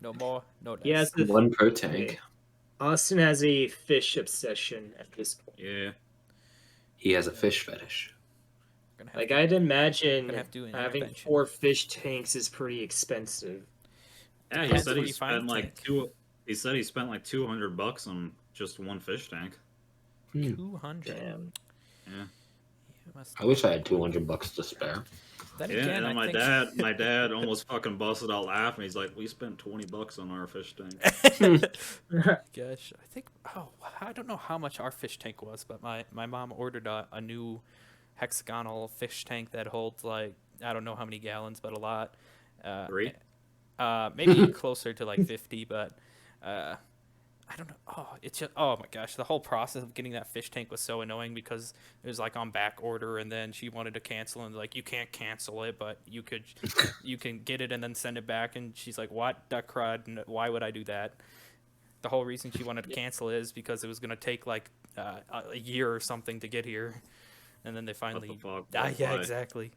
No more, no less. He has the, One per tank. Austin has a fish obsession at this point. Yeah. He has a fish fetish. gonna have Like, to, I'd imagine gonna have to do an having intervention. 4 fish tanks is pretty expensive. Yeah, he Depends said where he you find spent the like tank. He said he spent like $200 on just one fish tank. 200. Damn. Yeah. I wish I had $200 to spare. Then Yeah, again, and I my think... dad almost fucking busted out laughing. He's like, "We spent $20 on our fish tank." Gosh, I think... Oh, I don't know how much our fish tank was, but my mom ordered a new hexagonal fish tank that holds, like, I don't know how many gallons, but a lot. 3. Maybe closer to, like, 50, but... I don't know. Oh, it's just, oh my gosh, the whole process of getting that fish tank was so annoying because it was like on back order, and then she wanted to cancel, and like, you can't cancel it, but you can get it and then send it back, and she's like, what, duck crud? Why would I do that? The whole reason she wanted to cancel it is because it was gonna take like a year or something to get here, and then they finally. What the fuck? Yeah, Why? exactly.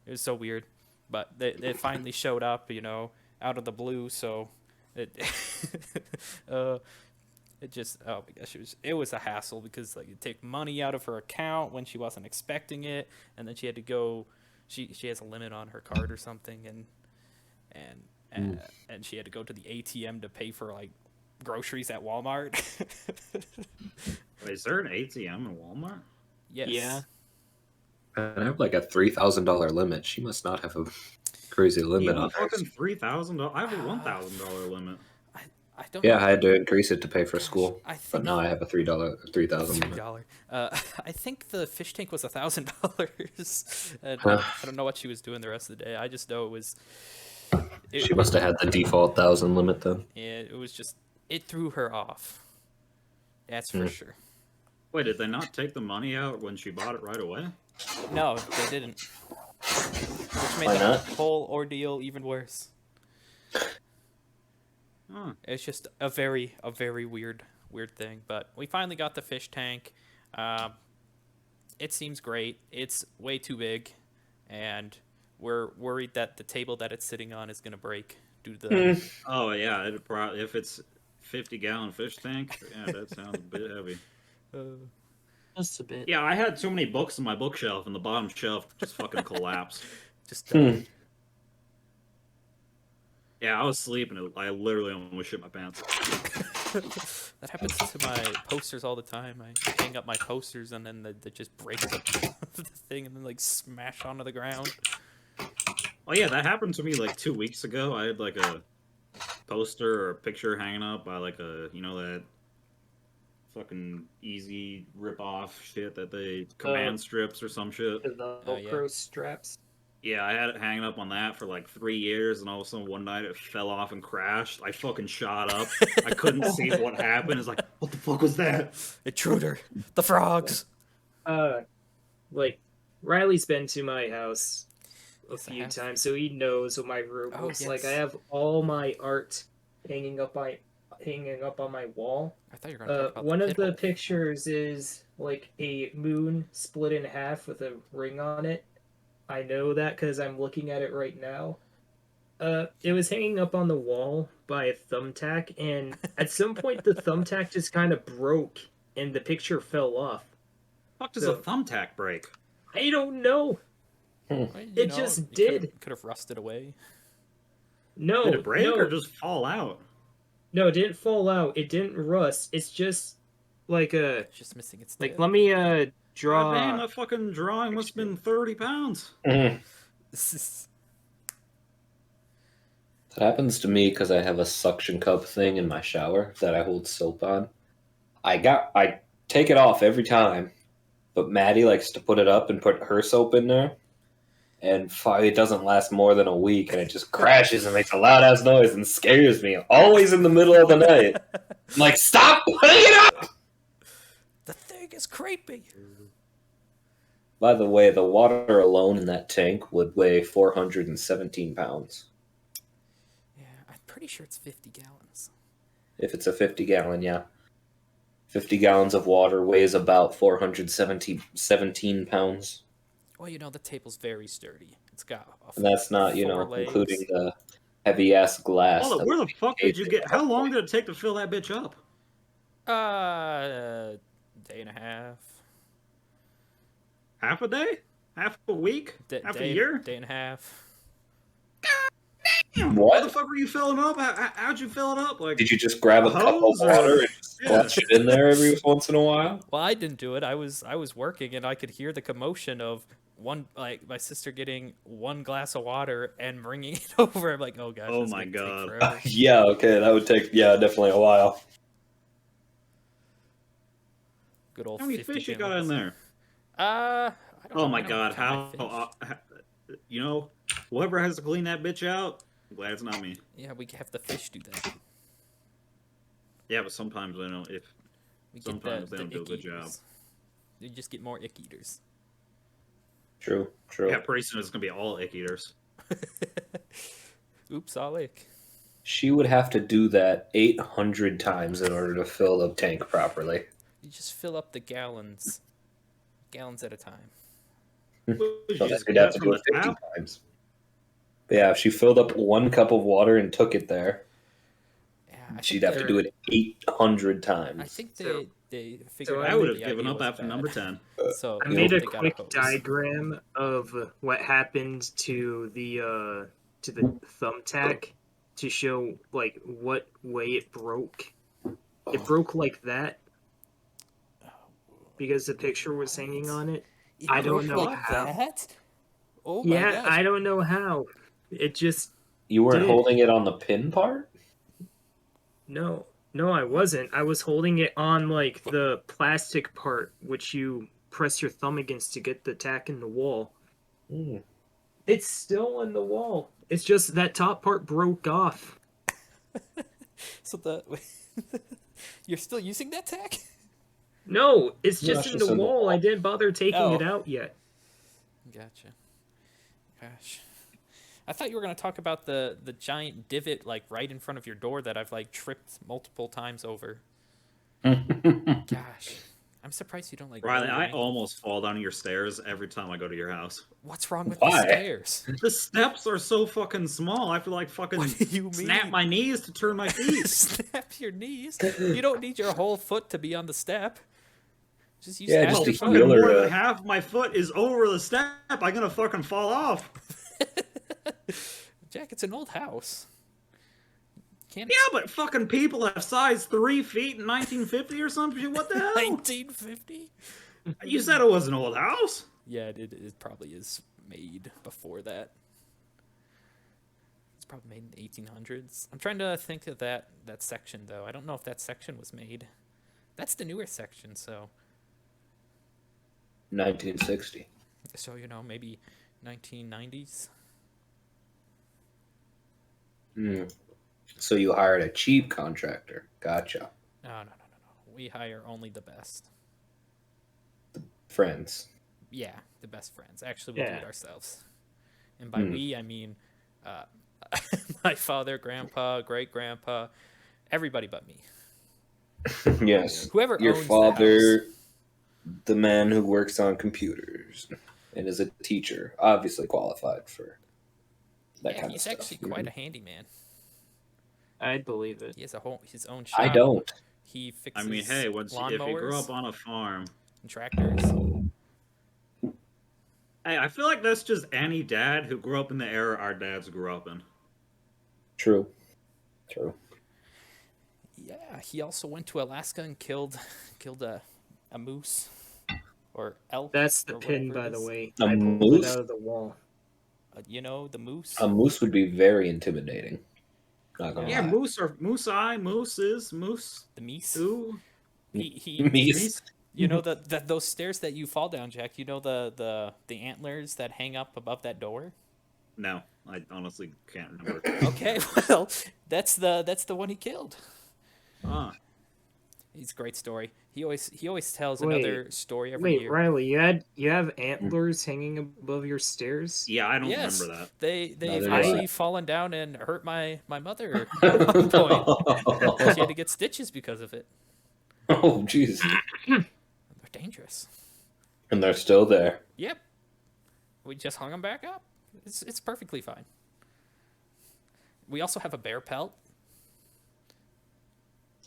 It was so weird, but they finally showed up, out of the blue, so. It, it just, oh my gosh, it was a hassle because like it'd take money out of her account when she wasn't expecting it, and then she had to go. She has a limit on her card or something, and she had to go to the ATM to pay for like groceries at Walmart. Wait, is there an ATM in Walmart? Yes. Yeah. And I have like a $3,000 limit. She must not have a crazy You limit have on a hers. fucking $3,000. I have a $1,000 limit. I don't. Yeah, know. I had to increase it to pay for school, I but think now I have a $3,000 limit. $3. I think the fish tank was $1,000. And Huh. I don't know what she was doing the rest of the day. I just know it was. She must have had the default 1,000 limit then. It was just, it threw her off. That's for sure. Wait, did they not take the money out when she bought it right away? No, they didn't. Which made Why the not? whole ordeal even worse. Huh. It's just a very weird thing. But we finally got the fish tank. It seems great. It's way too big, and we're worried that the table that it's sitting on is gonna break due to the. Oh yeah, if it's 50-gallon fish tank, yeah, that sounds a bit heavy. Just a bit. Yeah, I had too many books on my bookshelf, and the bottom shelf just fucking collapsed. Just Yeah, I was sleeping. I literally almost shit my pants. that happens to my posters all the time. I hang up my posters and then they just break the thing and then like smash onto the ground. Oh yeah, that happened to me like 2 weeks ago. I had like a poster or a picture hanging up by like that fucking easy rip-off shit that they command strips or some shit. The Velcro straps. Yeah, I had it hanging up on that for like 3 years, and all of a sudden one night it fell off and crashed. I fucking shot up. I couldn't see what happened. It's like, what the fuck was that? Intruder! The frogs! Like, Riley's been to my house a Yes, I few have. times, so he knows what my room Oh, looks like. I yes. have all my art hanging up on my wall. I thought you were going to talk about One of pit the hole. pictures is like a moon split in half with a ring on it. I know that because I'm looking at it right now. It was hanging up on the wall by a thumbtack, and at some point the thumbtack just kind of broke, and the picture fell off. Fuck does So- a thumbtack break? I don't know. Well, It just did. Could have rusted away. No, Did it break no, or just fall out? no, it didn't fall out. It didn't rust. It's just like a It's just missing its like. tip. Let me God draw. damn, that fucking drawing must have been 30 pounds. That happens to me because I have a suction cup thing in my shower that I hold soap on. I take it off every time, but Maddie likes to put it up and put her soap in there, and it doesn't last more than a week, and it just crashes and makes a loud ass noise and scares me. Always in the middle of the night. I'm like, stop putting it up! The thing is creepy. By the way, the water alone in that tank would weigh 417 pounds. Yeah, I'm pretty sure it's 50 gallons. If it's a 50-gallon, yeah. 50 gallons of water weighs about 417 pounds. Well, the table's very sturdy. It's got And that's not, 4 legs. including the heavy-ass glass. Hold up, that where the would fuck be did you get? How long did it take to fill that bitch up? Day and a half. Half a day? Half a week? Half a year? Day and a half. Damn, What? How the fuck were you filling up? How'd you fill it up? Like, Did you just grab a cup of hose or- water and just Yeah. splash it in there every once in a while? Well, I didn't do it. I was working, and I could hear the commotion of my sister getting one glass of water and bringing it over. I'm like, oh gosh, Oh this is my gonna take God. forever. Yeah, okay, that would take definitely a while. Good old. How many 50 fish you got gallons. in there? I don't Oh know. my I don't God, count my how, fish. whoever has to clean that bitch out, I'm glad it's not me. Yeah, we have the fish do that. Yeah, but sometimes they don't. If We Sometimes they the don't do a ick good job. eaters. You just get more ick eaters. True. yeah, pretty soon it's gonna be all ick eaters. Oops, all ick. She would have to do that 800 times in order to fill the tank properly. You just fill up the gallons at a time. Would you So just she'd get have to from do the it 50 tap? times. But yeah, if she filled up 1 cup of water and took it there, Yeah, I she'd think have to do it 800 times. I think So- they figured so out I would that have the given idea up was after bad. number 10. So I You made know, a they got quick hose. diagram of what happened to the thumbtack to show like what way it broke. It broke like that because the picture was hanging on it. It I don't broke know like how. that. Oh my Yeah, gosh! I don't know how. It just You weren't did. holding it on the pin part? No, I wasn't. I was holding it on like the plastic part, which you press your thumb against to get the tack in the wall. Mm. It's still in the wall. It's just that top part broke off. So you're still using that tack? No, it's No, just it's in just the in the wall. wall. I didn't bother taking it Oh. out yet. Gotcha. Gosh, I thought you were gonna talk about the giant divot like right in front of your door that I've like tripped multiple times over. Gosh, I'm surprised you don't like. Riley, roll your I ankle. almost fall down your stairs every time I go to your house. What's wrong with Why? the stairs? The steps are so fucking small. I have to like fucking What do you snap mean? my knees to turn my feet. Snap your knees. You don't need your whole foot to be on the step. Just use Yeah, half just Well, your a fucking foot. healer more to- than half my foot is over the step. I'm gonna fucking fall off. Jack, it's an old house. Can't. Yeah, but fucking people have size 3 feet in 1950 or something. What the hell? 1950. You said it was an old house. Yeah, it probably is made before that. It's probably made in the 1800s. I'm trying to think of that section though. I don't know if that section was made. That's the newer section, so 1960. maybe 1990s. So you hired a cheap contractor. Gotcha. No. We hire only the best. Friends. Yeah, the best friends. Actually, we do Yeah. it ourselves. And by we, I mean my father, grandpa, great grandpa, everybody but me. Yes. Whoever Your owns the father, house. the man who works on computers and is a teacher, obviously qualified for that Yeah, kind of he's stuff. actually quite a handyman. I'd believe it. He has his own shop. I don't. He fixes I mean, hey, if you grew up on a farm, and tractors. hey, I feel like that's just any dad who grew up in the era our dads grew up in. True. Yeah, he also went to Alaska and killed a moose or elk. That's the or pin, whatever by it the is. way. A I pulled moose? it out of the wall. You know the moose. A moose would be very intimidating. Not gonna Yeah, lie. moose are moose eye, moose. The meese. Ooh, He Meese. You know those stairs that you fall down, Jack. You know the antlers that hang up above that door. no, I honestly can't remember. Okay, well that's the one he killed. Ah, He's a great story. He always tells Wait, another story every Wait, year. Riley, you have antlers hanging above your stairs? yeah, I don't Yes, remember that. they've Neither do actually I. fallen down and hurt my mother at one point. She had to get stitches because of it. Oh, jeez. They're dangerous. And they're still there. Yep. We just hung them back up. It's perfectly fine. We also have a bear pelt.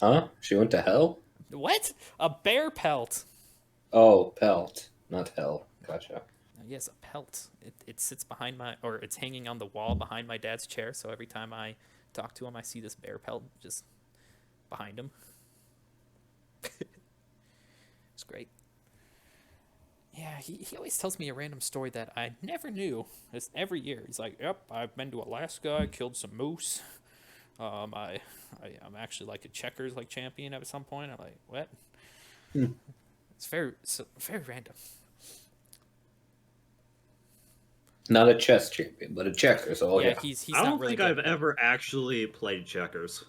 Huh? She went to hell? What? A bear pelt. Oh, pelt. Not hell. Gotcha. He has a pelt. It sits behind or it's hanging on the wall behind my dad's chair. So every time I talk to him, I see this bear pelt just behind him. It's great. Yeah, he always tells me a random story that I never knew. It's every year. He's like, "Yep, I've been to Alaska. I killed some moose. I'm actually like a checkers like champion at some point." I'm like, "What?" It's very random. Not a chess champion, but a checker. So yeah, he's I not don't really think good. I've ever actually played checkers.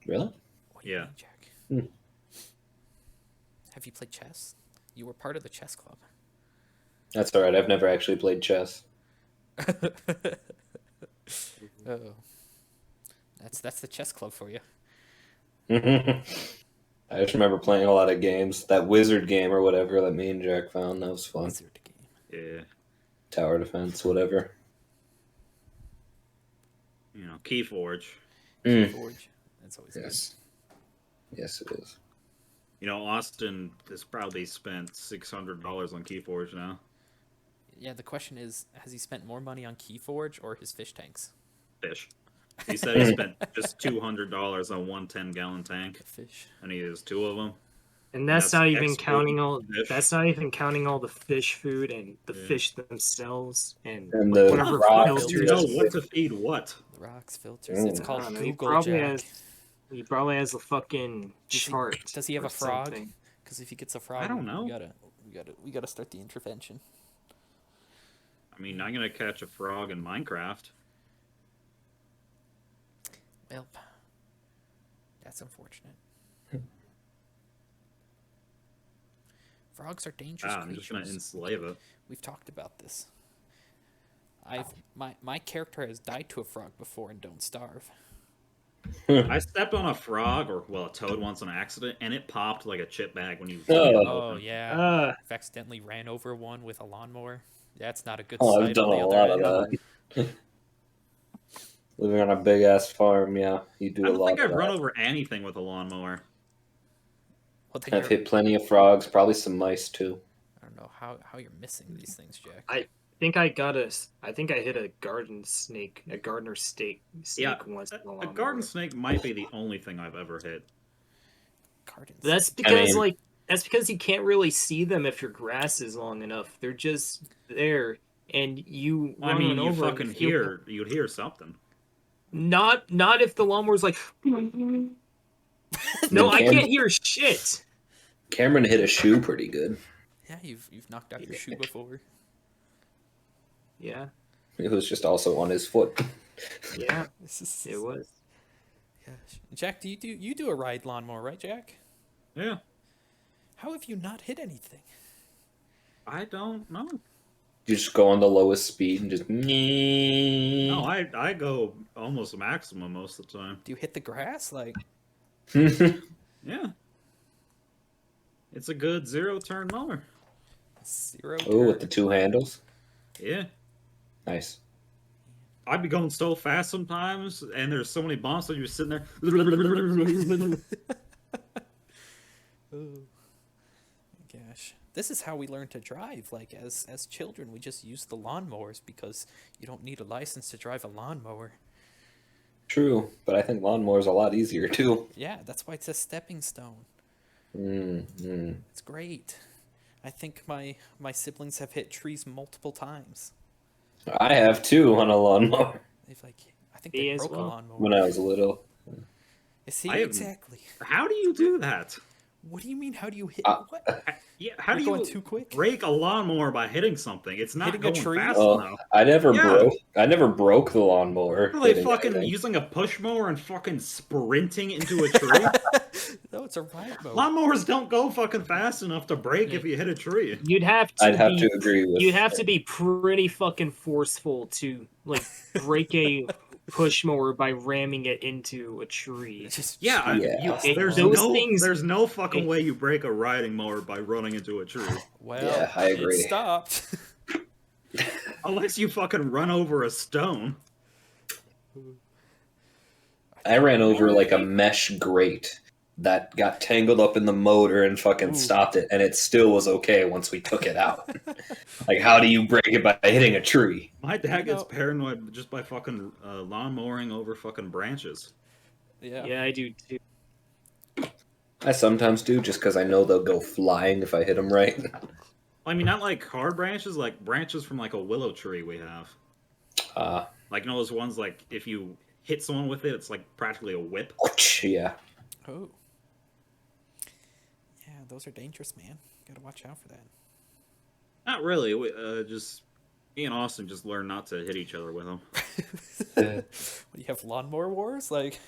Really? What do you Yeah. mean, Jack? Hmm. Have you played chess? You were part of the chess club. That's all right. I've never actually played chess. Oh, that's the chess club for you. I just remember playing a lot of games. That wizard game or whatever that me and Jack found. That was fun. Wizard game. Yeah. Tower defense, whatever. You know, Keyforge. Forge. That's always Yes. Yes, it is. You know, Austin has probably spent $600 on Keyforge now. good. Yeah, the question is, has he spent more money on Keyforge or his fish tanks? Fish. He said he spent just $200 on one 10-gallon tank, The fish. and he used 2 of them. And that's That's not even excluding counting all. fish. That's not even counting all the fish food and the Yeah. fish themselves and And like, the whatever rocks. filters. You know what to feed what. The rocks, filters. It's Mm. called I don't know, he Google, probably Jack. He probably has a fucking chart. Does he have or a frog? something. Because if he gets a frog, I don't know. We gotta start the intervention. I mean, I'm gonna catch a frog in Minecraft. Well, that's unfortunate. Frogs are dangerous I'm just gonna creatures. enslave it. We've talked about this. My character has died to a frog before and don't starve. I stepped on a frog, or well, a toad once on accident, and it popped like a chip bag when you. Oh yeah. Uh, I've accidentally ran over one with a lawnmower. That's not a good Oh, sight I've done on the a other lot end. of that. Living on a big ass farm, yeah, you do I a don't lot think of I've that. run over anything with a lawnmower. Well, then I've you're- hit plenty of frogs, probably some mice too. I don't know how you're missing these things, Jack. I think I hit a garden snake, a gardener snake Yeah, once. with A lawnmower. garden snake might be the only thing I've ever hit. Gardens. That's because mean- that's because you can't really see them if your grass is long enough. They're just there, and you. I run mean, you over fucking and feel- you'd hear something. Not if the lawnmower's like. No, I can't hear shit. Cameron hit a shoe pretty good. Yeah, you've knocked out your shoe before. Yeah, It was just also on his foot. yeah, This is it was. Yeah. Jack, you do a ride lawnmower, right, Jack? Yeah, How have you not hit anything? I don't know. You just go on the lowest speed and just. No, I go almost maximum most of the time. Do you hit the grass? Like, Yeah, it's a good 0-turn mower. 0 Oh, with the turn. 2 handles. Yeah, Nice. I'd be going so fast sometimes, and there's so many bumps that you're sitting there. Oh, gosh. This is how we learn to drive. Like, as children, we just use the lawnmowers because you don't need a license to drive a lawnmower. True, but I think lawnmower's a lot easier too. Yeah, that's why it's a stepping stone. Mm. It's great. I think my siblings have hit trees multiple times. I have too on a lawnmower I think Me they as broke a well. lawnmower. when I was little. See, I have- exactly. How do you do that? What do you mean? How do you hit? What? Yeah, how You're do going you too quick? break a lawnmower by hitting something? It's not Hitting a going tree? fast Oh, enough. I never Yeah. broke the lawnmower. Are they hitting fucking anything. using a push mower and fucking sprinting into a tree? No, it's a ride mode. Lawnmowers don't go fucking fast enough to break if you hit a tree. You'd have to. I'd have be, to agree with. You'd have to be pretty fucking forceful to like break a push mower by ramming it into a tree. Just Yeah, Yeah. there's no fucking way you break a riding mower by running into a tree. Well, Yeah, I agree. It stopped. Unless you fucking run over a stone. I ran over like a mesh grate that got tangled up in the motor and fucking Ooh. stopped it, and it still was okay once we took it out. Like, how do you break it by hitting a tree? My dad gets paranoid just by fucking lawn mowing over fucking branches. Yeah, I do too. I sometimes do, just because I know they'll go flying if I hit them right. I mean, not like hard branches, like branches from like a willow tree we have. Like, you know those ones, like, if you hit someone with it, it's like practically a whip? Yeah. Oh. Yeah, those are dangerous, man. Gotta watch out for that. Not really. Just me and Austin just learned not to hit each other with them. What, do you have lawnmower wars? Like,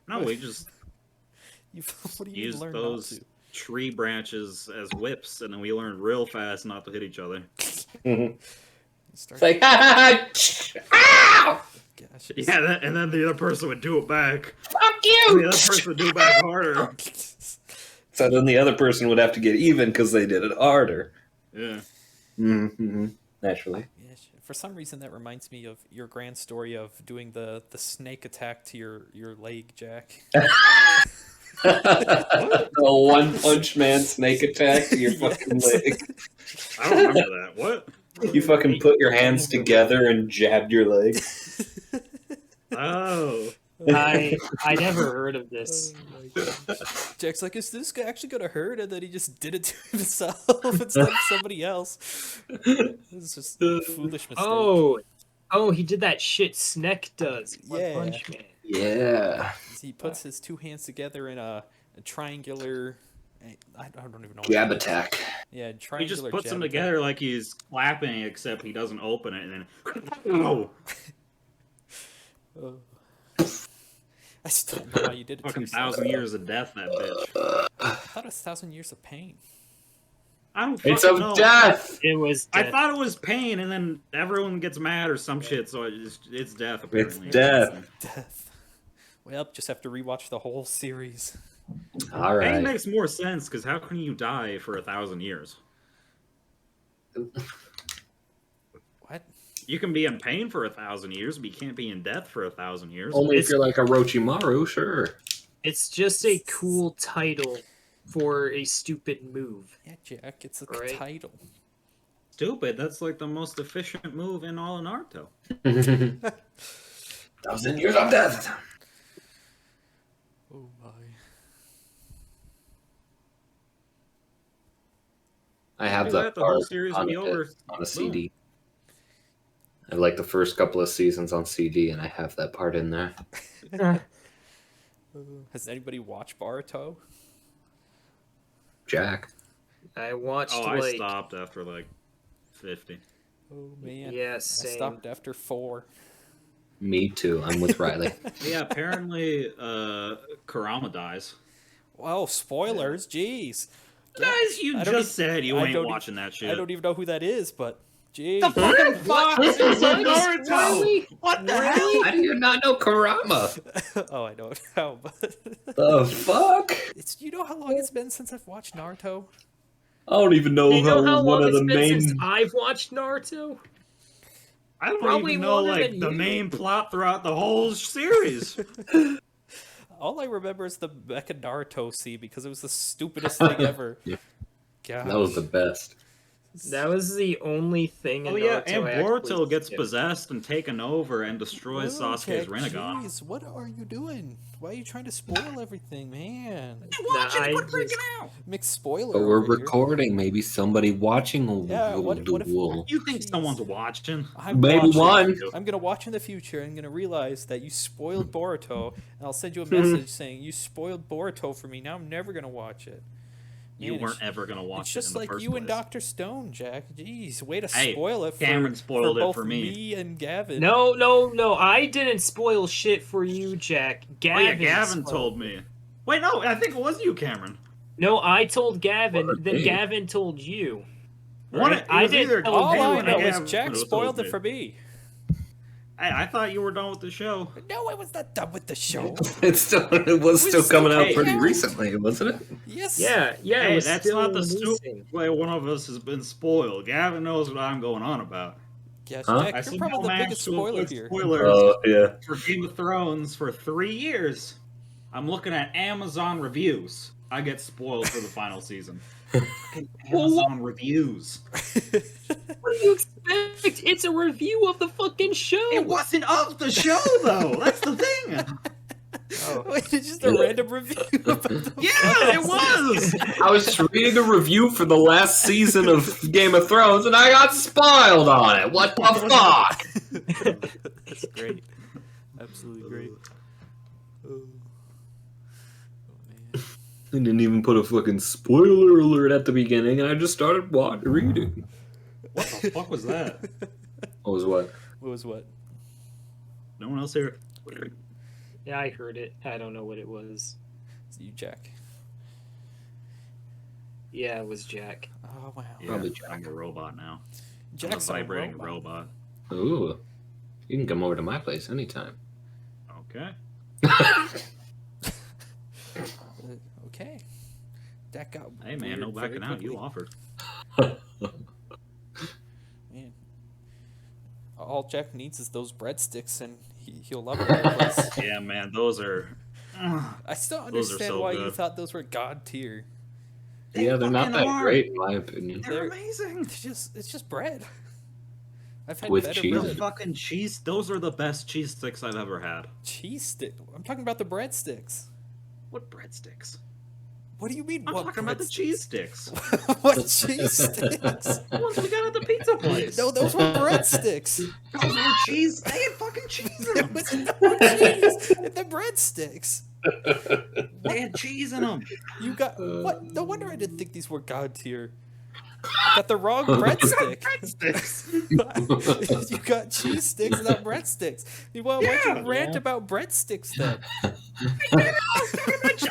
No, we just what do you used learn those not to? tree branches as whips, and then we learned real fast not to hit each other. It's like, ow! Gosh, Yeah, and then the other person would do it back. Fuck And you! the other person would do it back harder. So then the other person would have to get even because they did it harder. Yeah. Mm-hmm. Naturally. Yeah, for some reason, that reminds me of your grand story of doing the snake attack to your leg, Jack. A one-punch man snake attack to your fucking leg. I don't remember that. What? You fucking put your hands together and jabbed your leg. Oh. I never heard of this. Jack's like, is this guy actually gonna hurt? And then he just did it to himself instead of somebody else. It's just a foolish mistake. Oh, he did that shit Sneck does. One Yeah. Punch Man. Yeah. He puts his two hands together in a triangular. I don't even know. Jab attack. Yeah, He triangular. just puts jab them attack. together like he's clapping, except he doesn't open it, and then... Oh! I still don't know how you did it. To Fucking yourself. 1,000 years of death, that bitch. I thought it was 1,000 years of pain. I don't fucking It's of know. death! It was. I death. thought it was pain, and then everyone gets mad or some shit, so it's death, apparently. death. Death. Well, just have to rewatch the whole series. All Pain right. makes more sense, because how can you die for 1,000 years? What? You can be in pain for 1,000 years, but you can't be in death for 1,000 years. Only if you're like Orochimaru, sure. It's just a cool title for a stupid move. Yeah, Jack, it's a Right. title. Stupid, that's like the most efficient move in all of Naruto. 1,000 years of death. Oh my. I have Do that that, the whole part series on, will be over. on a CD. I like the first couple of seasons on CD, and I have that part in there. Has anybody watched Boruto? Jack. I watched Oh, I like stopped after like 50. Oh man. yeah, I same. stopped after 4. Me too. I'm with Riley. Yeah, apparently Kurama dies. Wow, spoilers, jeez. Guys, you I don't just said you I ain't don't watching that shit. I don't even know who that is, but jeez. The fucking fuck? This is Really? What the hell? How do you not know Kurama? Oh, I know it now, but The fuck? it's you know how long it's been since I've watched Naruto? I don't even know, Do you know how one long of the it's been main. since I've watched Naruto? I don't Probably even know longer like than the you. main plot throughout the whole series. All I remember is the Mecha Naruto scene because it was the stupidest thing ever. Yeah. God. That was the best. That was the only thing in Oh yeah, Naruto and I Boruto actually gets skipped. possessed and taken over and destroys Whoa, Sasuke's Jack, Rinnegan. Jeez, what are you doing? Why are you trying to spoil everything, man? Watch I it, quit just- freaking out! Mixed spoiler. But we're over here. recording. Maybe somebody watching will, Yeah, what if- will. You think Jeez. someone's watching? I'm Maybe watching. one. I'm gonna watch in the future. I'm gonna realize that you spoiled Boruto, and I'll send you a message saying you spoiled Boruto for me. Now I'm never gonna watch it. You Man, weren't it's- ever gonna watch It's it just in the like first you place. and Dr. Stone, Jack. Jeez, way to Hey, spoil it. Cameron spoiled it both for me. and Gavin. No, I didn't spoil shit for you, Jack. Oh Gavin. yeah, Gavin spoiled told me. Wait, no, I think it was you, Cameron. No, I told Gavin, What a then dick. Gavin told you. One, Right? it I was didn't either tell All Cameron I or know is Gavin Jack who spoiled told it for me. Hey, I thought you were done with the show. No, I was not done with the show. It was still coming out still pretty out. recently, wasn't it? Yes. Yeah, it Hey, was that's still not the releasing. stupid way one of us has been spoiled. Gavin knows what I'm going on about. Yes, Huh? Jack, I you're said probably no the match biggest to spoiler avoid here. spoilers Oh yeah. for Game of Thrones for 3 years. I'm looking at Amazon reviews. I get spoiled for the final season. Fucking Amazon reviews. What do you expect? It's a review of the fucking show. It wasn't of the show, though. That's the thing. Oh. Wait, it's just a random review. Yeah, it was. I was just reading a review for the last season of Game of Thrones, and I got spoiled on it. What the fuck? That's great. Absolutely great. Oh man. I didn't even put a fucking spoiler alert at the beginning, and I just started reading. What the fuck was that? What was what? What was what? No one else here? Yeah, I heard it. I don't know what it was. It's you, Jack. Yeah, it was Jack. Oh wow. Yeah, Probably I'm a robot now. Jack's I'm a a vibrating robot. robot. Ooh. You can come over to my place anytime. Okay. Okay. That got. Hey man, weird no very backing out. You quickly. offered. Man. All Jack needs is those breadsticks, and he'll love it. Yeah, man, those are. I still Those are understand so why you good. thought those were god tier. Yeah, they're not fucking that are. great in my opinion. They're amazing. It's just bread. I've had With better cheese. The bread. fucking cheese. Those are the best cheese sticks I've ever had. Cheese stick. I'm talking about the breadsticks. What breadsticks? What do you mean? I'm what talking about the breadsticks? cheese sticks. What cheese sticks? The ones we got at the pizza place. No, those were breadsticks. Those were cheese. They had fucking cheese in There them. was no cheese in the breadsticks. They had cheese in them. You got what? No wonder I didn't think these were god tier. I got the wrong breadstick. Breadsticks. You got cheese sticks, not breadsticks. Well, why'd Yeah. you rant about breadsticks then?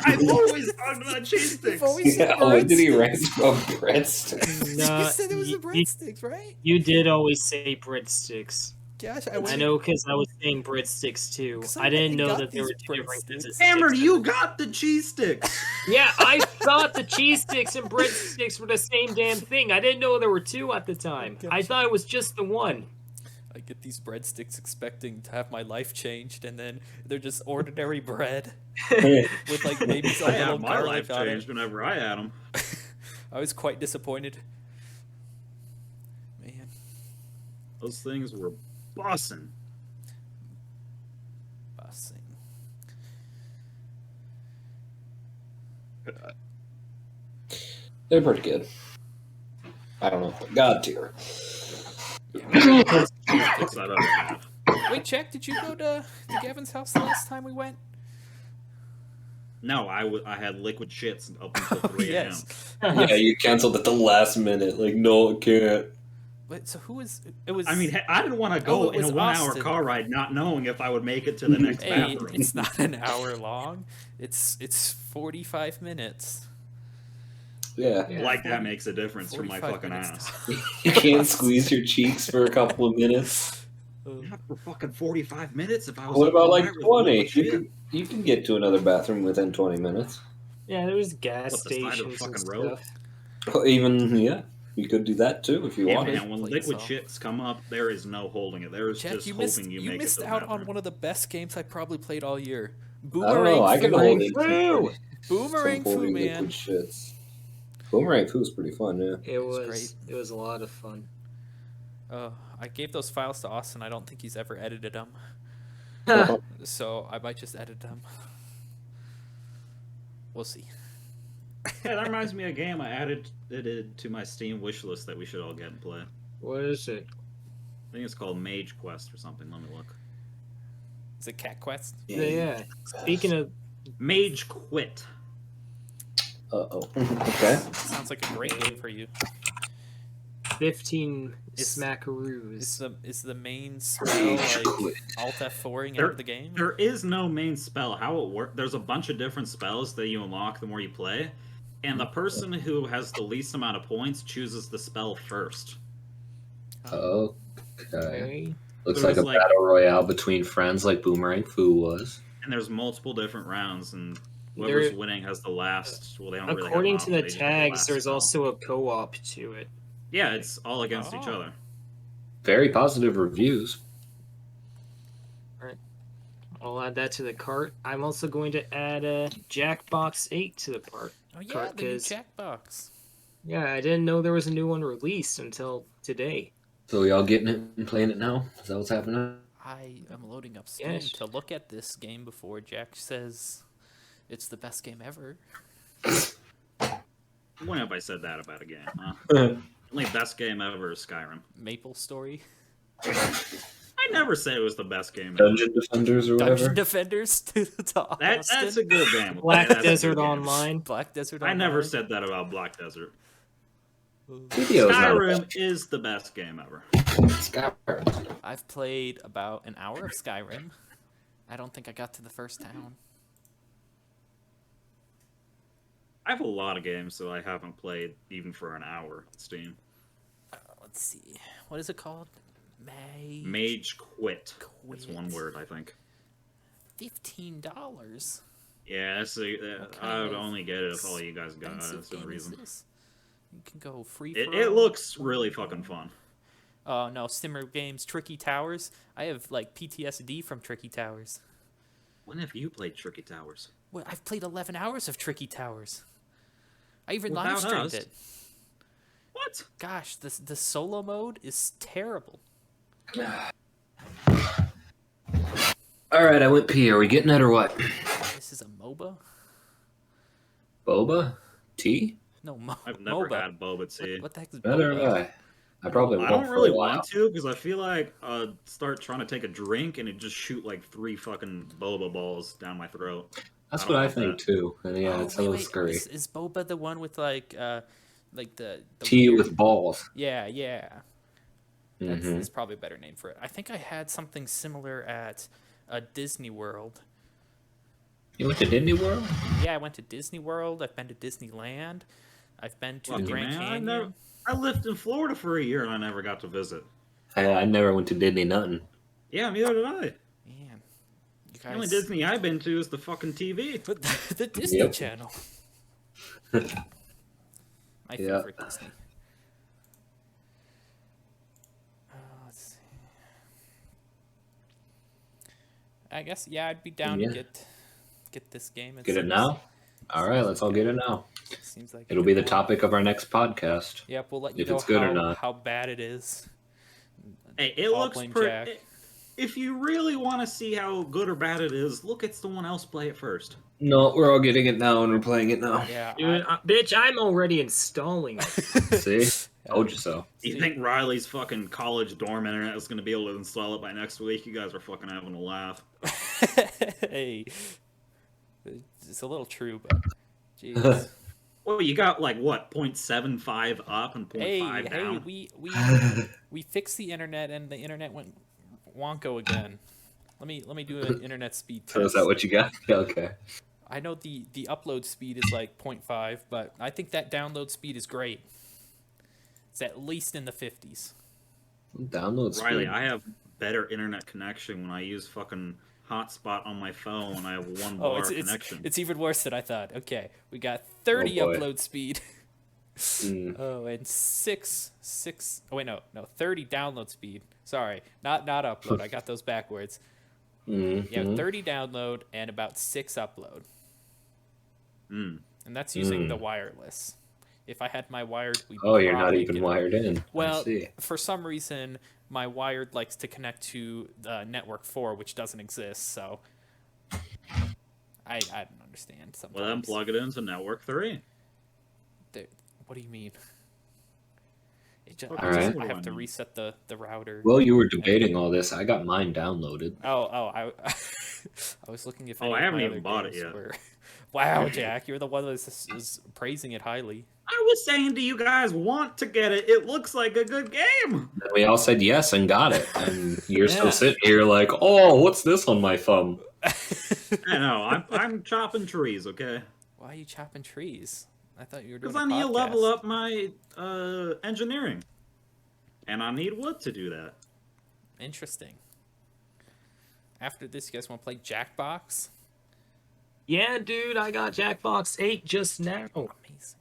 I've always talked about cheese sticks. You've always said Yeah, when did he breadsticks. rant about breadsticks? You Nah, said it was the you- breadsticks, right? You did always say breadsticks. Gosh, I know because I was saying breadsticks too. 'Cause I I didn't know got that there were these two different breadsticks. kinds of Hammer, sticks. you got the cheese sticks. Yeah, I thought the cheese sticks and breadsticks were the same damn thing. I didn't know there were two at the time. I Gotcha. thought it was just the one. I get these breadsticks expecting to have my life changed, and then they're just ordinary bread with like maybe some I little had my garlic life on changed it. whenever I had them. I was quite disappointed. Man, Those things were bussin'. busing. They're pretty good. I don't know. God tier. Cheese sticks I've ever had. Wait, Jack, did you go to Gavin's house the last time we went? No, I had liquid shits up until 3 a.m. Yes. Yeah, you canceled at the last minute. Like, no, I can't. Wait, so who was? It was. I mean, I didn't want to Oh, go it in a was 1 hour Austin. car ride not knowing if I would make it to the next hey, bathroom. it's not an hour long. It's 45 minutes. Yeah. Like that makes a difference for my 45 fucking minutes. ass. You can't squeeze your cheeks for a couple of minutes. Not for fucking 45 minutes if I was What up about all like night with 20? liquid shit. You can get to another bathroom within 20 minutes. Yeah, there was gas What, the side of the stations and fucking road? stuff. Well, even, yeah. You could do that too if you Yeah, wanted. man, when Please liquid don't. shits come up, there is no holding it. There is Jack, just you hoping missed you make missed it to the out on bathroom. one of the best games I probably played all year. I don't know. I can Boomerang hold Foo. it. Boomerang Some Foo, 40 man. liquid shits. Boomerang Foo is pretty fun, yeah. It was was great. it was a lot of fun. I gave those files to Austin. I don't think he's ever edited them, so I might just edit them. We'll see. Yeah, that reminds me of a game I added it to my Steam wish list that we should all get and play. What is it? I think it's called Mage Quest or something. Let me look. Is it Cat Quest? Yeah. Speaking of Mage Quit. Uh-oh. Okay. Sounds like a great game for you. 15 Is smackaroos. is the main spell Mage like Quit. Alt F4ing There- out of the game? There is no main spell. How it works? There's a bunch of different spells that you unlock the more you play, and the person who has the least amount of points chooses the spell first. Okay. Okay. Looks There's like a like- battle royale between friends like Boomerang Foo was. And there's multiple different rounds, and whoever's winning has the last. Well, they don't really have According an to option, the they just have tags, last there's spell. also a co-op to it. Yeah, it's all against each Oh. other. Very positive reviews. I'll add that to the cart. I'm also going to add Jackbox 8 to the cart. Oh yeah, cart, the new 'cause- Jackbox. Yeah, I didn't know there was a new one released until today. So y'all getting it and playing it now? Is that what's happening? I am loading up Steam Yes. to look at this game before Jack says it's the best game ever. When have I said that about a game? Huh? Only best game ever is Skyrim. Maple Story. I never say it was the best game ever. Dungeon Defenders or whatever? Dungeon Defenders to That's Austin. a good game. Black That's a Desert good game. Online. Black Desert I never Online. said that about Black Desert. Video's not a Skyrim is the best game ever. Skyrim. I've played about an hour of Skyrim. I don't think I got to the first town. I have a lot of games, so I haven't played even for an hour on Steam. Let's see. What is it called? Mage Quit. Quit. It's one word, I think. $15. Yeah, that's What I kind would of only get it if all you guys got it. Expensive That's the game is reason. this? You can go free. It looks really fucking fun. Oh no, Simmer Games Tricky Towers. I have like PTSD from Tricky Towers. When have you played Tricky Towers? Well, I've played 11 hours of Tricky Towers. I even Without live streamed us? it. What? Gosh, the solo mode is terrible. Alright, I went pee. Are we getting it or what? This is a MOBA? Boba? Tea? No, I've never MOBA. had boba tea. What the heck is Neither have MOBA? I. I probably I won't don't for really a while. want to because I feel like start trying to take a drink and it just shoot like 3 fucking boba balls down my throat. That's I what don't I want think that. too. And yeah, Oh, it's a little scurry. Is Boba the one with like the Tea weird- with balls. Yeah, yeah. That's, Mhm. that's probably a better name for it. I think I had something similar at Disney World. You went to Disney World? Yeah, I went to Disney World. I've been to Disneyland. I've been to Lucky the Grand man, Canyon. I lived in Florida for a year and I never got to visit. I never went to Disney nothing. Yeah, neither did I. Man, you The only guys. Disney I've been to is the fucking TV. But the Disney Yep. Channel. My Yeah. favorite Disney. Let's see. I guess I'd be down Yeah. to get this game. Get it now? Alright, let's all get it now. Seems like It'll be the topic of our next podcast. Yep, we'll let you if know it's good or how, not. how bad it is. Hey, it I'll looks blame pretty. Jack. If you really want to see how good or bad it is, look at someone else play it first. No, we're all getting it now and we're playing it now. Yeah, Dude, bitch, I'm already installing it. See? Told you so. Do you think Riley's fucking college dorm internet is going to be able to install it by next week? You guys are fucking having a laugh. Hey, it's a little true, but jeez. Well, you got like what, 0.75 up and 0.5 hey, down? we fixed the internet and the internet went wonko again. Let me do an internet speed test. So is that what you got? Yeah, okay. I know the upload speed is like 0.5, but I think that download speed is great. It's at least in the 50s. Download speed. Riley, I have better internet connection when I use fucking hotspot on my phone. I have one Oh, bar it's connection. it's even worse than I thought. Okay, we got 30 Oh, boy. upload speed. Mm. Oh, and 30 download speed. Sorry, not upload. I got those backwards. Mhm. Yeah, 30 download and about 6 upload. Mm. And that's using the wireless. If I had my wired, we'd Oh, you're not probably even get- wired in. I Well, see. for some reason, my wired likes to connect to network 4, which doesn't exist. So I don't understand. Sometimes. Well, then plug it into network 3. What do you mean? All right. I have to reset the router. Well, you were debating all this. I got mine downloaded. I was looking if. Oh, any I of haven't my even other bought it games yet. were- Wow, Jack, you're the one that was praising it highly. I was saying, do you guys want to get it? It looks like a good game. And we all said yes and got it. And you're Yeah. still sitting here like, oh, what's this on my thumb? I know. I'm chopping trees, okay? Why are you chopping trees? I thought you were doing. Because I need to level up my engineering, and I need wood to do that. Interesting. After this, you guys want to play Jackbox? Yeah, dude, I got Jackbox 8 just now. Amazing.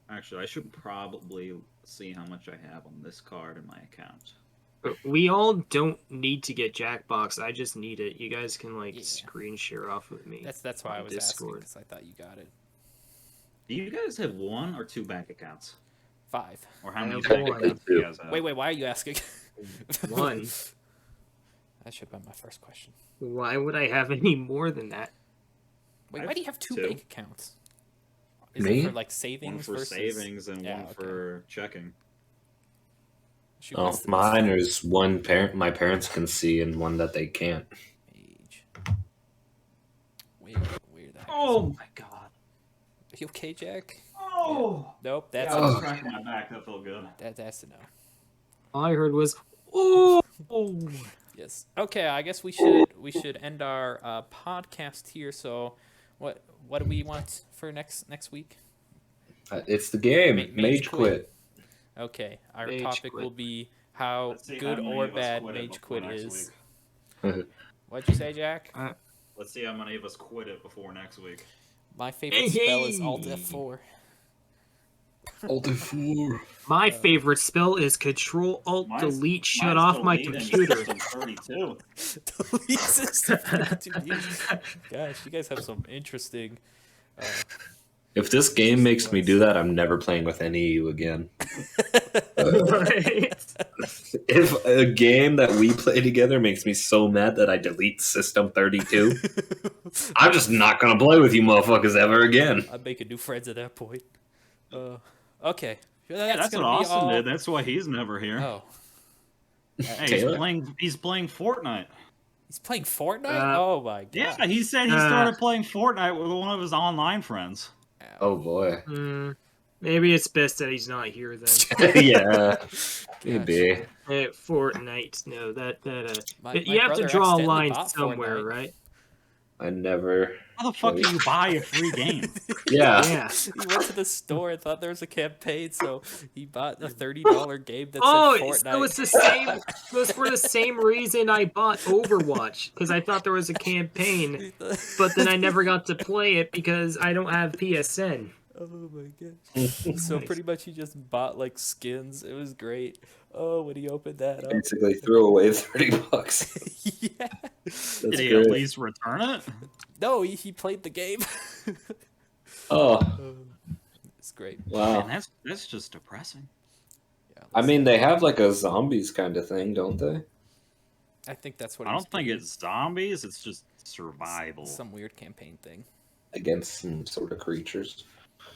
Actually, I should probably see how much I have on this card in my account. We all don't need to get Jackbox. I just need it. You guys can like Yeah. screen share off with me. That's why I on was asking, Discord. because I thought you got it. Do you guys have 1 or 2 bank accounts? 5. Or how I many have bank one. accounts do you guys have? Wait, why are you asking? One. That should have been my first question. Why would I have any more than that? Wait, I why do you have 2 have 2. bank accounts? Is Me? it for like 1 savings for versus... savings and Yeah, 1 okay. for checking. Shoot, Oh, what's mine is one parent my parents can see and one that they can't. Page. Where the heck Oh is my god. Are you okay, Jack? Oh! Nope, that's Yeah, I a was no. cracking my back. That felt good. That's a no. All I heard was, "Oh." Yes. Okay, I guess we should end our podcast here. So, what do we want for next week? It's the game. Mage Mage quit. quit. Okay, our Mage topic quit. will be how Let's see good how many or of us bad quit it Mage before quit next is. week. What'd you say, Jack? Let's see how many of us quit it before next week. My favorite spell is Alt F4. Alt F4. My favorite spell is Control Alt Mine's- Delete. Shut mine's off my delete and computer. System 32. Delete system 32 use. Gosh, you guys have some interesting. If this game makes me do that, I'm never playing with any of you again. If a game that we play together makes me so mad that I delete System 32, I'm just not going to play with you motherfuckers ever again. I'm making new friends at that point. Okay. Yeah, that's what gonna be Austin all... did. That's why he's never here. Oh. Hey, Taylor? he's playing Fortnite. He's playing Fortnite? Oh my god. Yeah, he said he started playing Fortnite with one of his online friends. Oh boy. Maybe it's best that he's not here then. Yeah. Maybe. Fortnite. No, My you have to brother draw a accidentally line bought somewhere, Fortnite. right? I never. How the fuck do you buy a free game? Yeah. Yeah. He went to the store and thought there was a campaign, so he bought a $30 game that Oh, said Fortnite. so it's the same. It was for the same reason I bought Overwatch, because I thought there was a campaign, but then I never got to play it because I don't have PSN. Oh my god. So pretty much he just bought like skins. It was great. Oh, when he opened that up. Basically threw away $30. Yeah. That's Did he great. at least return it? No, he played the game. Oh, It's great. wow. Man, that's just depressing. Yeah, I mean, they have like a zombies kind of thing, don't they? I think that's what I he was don't think playing. it's zombies. It's just survival. Some weird campaign thing. Against some sort of creatures.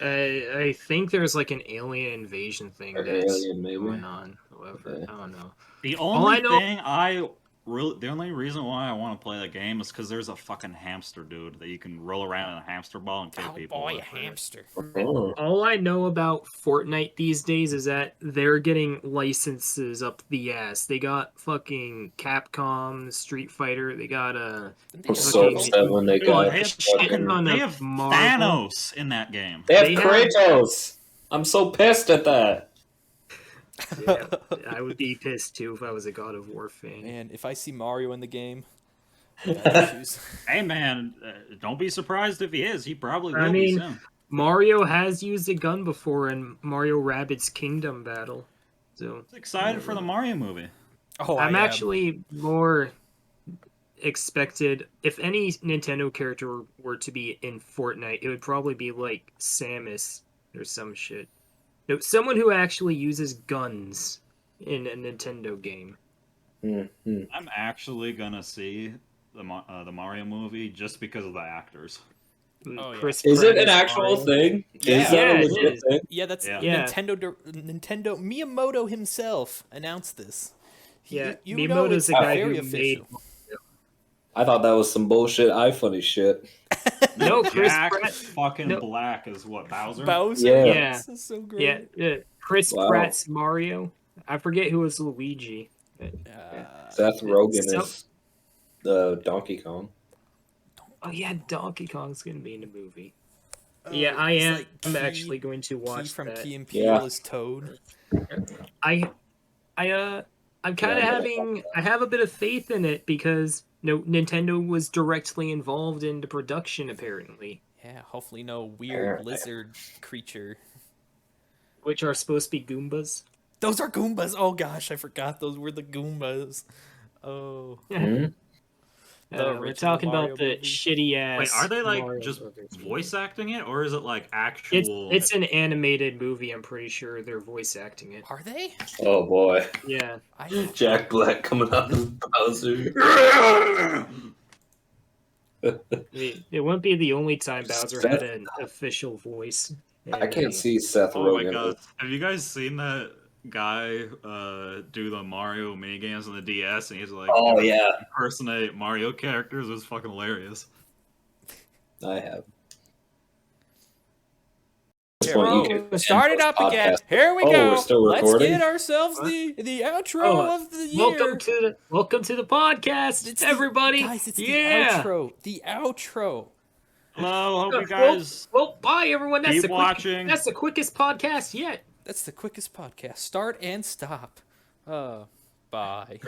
I think there's like an alien invasion thing Or that's alien, maybe. going on. However, Okay. I don't know. The All only I know- thing the only reason why I want to play the game is because there's a fucking hamster dude that you can roll around in a hamster ball and kill Oh people. boy, a with. hamster. Oh. All I know about Fortnite these days is that they're getting licenses up the ass. They got fucking Capcom, Street Fighter. They got I'm so Okay. upset when they got. They have, fucking on they a have Marvel. Thanos in that game. They have They have- Kratos. I'm so pissed at that. Yeah, I would be pissed too if I was a God of War fan. And if I see Mario in the game, I got issues. Hey man, don't be surprised if he is. He probably will I be mean- soon. Mario has used a gun before in Mario Rabbids Kingdom Battle, so I'm excited for the Mario movie. Oh, I'm I am. actually more expected. If any Nintendo character were to be in Fortnite, it would probably be like Samus or some shit. No, someone who actually uses guns in a Nintendo game. Mhm. I'm actually gonna see the Mario movie just because of the actors. Oh, yeah. Chris Is Pratt it an as actual Mario. thing? Yeah. Is that Yeah, a it legit is. thing? Yeah, that's Yeah. Yeah. Nintendo. Miyamoto himself announced this. Yeah, you know Miyamoto's it's the guy very who made. official. I thought that was some bullshit iFunny shit. No, Chris Jack Pratt. fucking no. Black is what, Bowser? Bowser. Yeah. Yeah. This is so great. Yeah, Chris Wow. Pratt's Mario. I forget who was Luigi. Seth Rogen So- is the Donkey Kong. Oh yeah, Donkey Kong's gonna be in the movie. Yeah, I it's am. like I'm Key- actually going to Key watch from that. Key and Peele Yeah. is Toad. I'm kind of Yeah. I have a bit of faith in it because Nintendo was directly involved in the production apparently, Yeah, hopefully no weird Apparently. lizard creature. which are supposed to be Goombas. Those are Goombas. Oh gosh, I forgot those were the Goombas. Oh. Hmm? The We're original talking Mario about the movie. shitty ass. Wait, are they like Mario just Brothers voice movie. acting it, or is it like actual? It's an animated movie. I'm pretty sure they're voice acting it. Are they? Oh boy. Yeah. Jack Black coming out as Bowser. It wouldn't be the only time Bowser Seth- had an official voice. I can't see Seth Oh my Rogen. god! Have you guys seen that guy do the Mario minigames on the DS, and he's like, Oh yeah, impersonate Mario characters? It was fucking hilarious. I have. Here, Point, you oh, can start end it up this again. podcast. Here we Oh, go. we're still Let's recording? get ourselves What? the outro Oh, of the year. Welcome to the podcast, It's everybody. Guys, it's yeah. the outro. The outro. Hello, hope you guys Well, bye everyone. That's keep watching. That's the quickest podcast yet. That's the quickest podcast. Start and stop. Bye.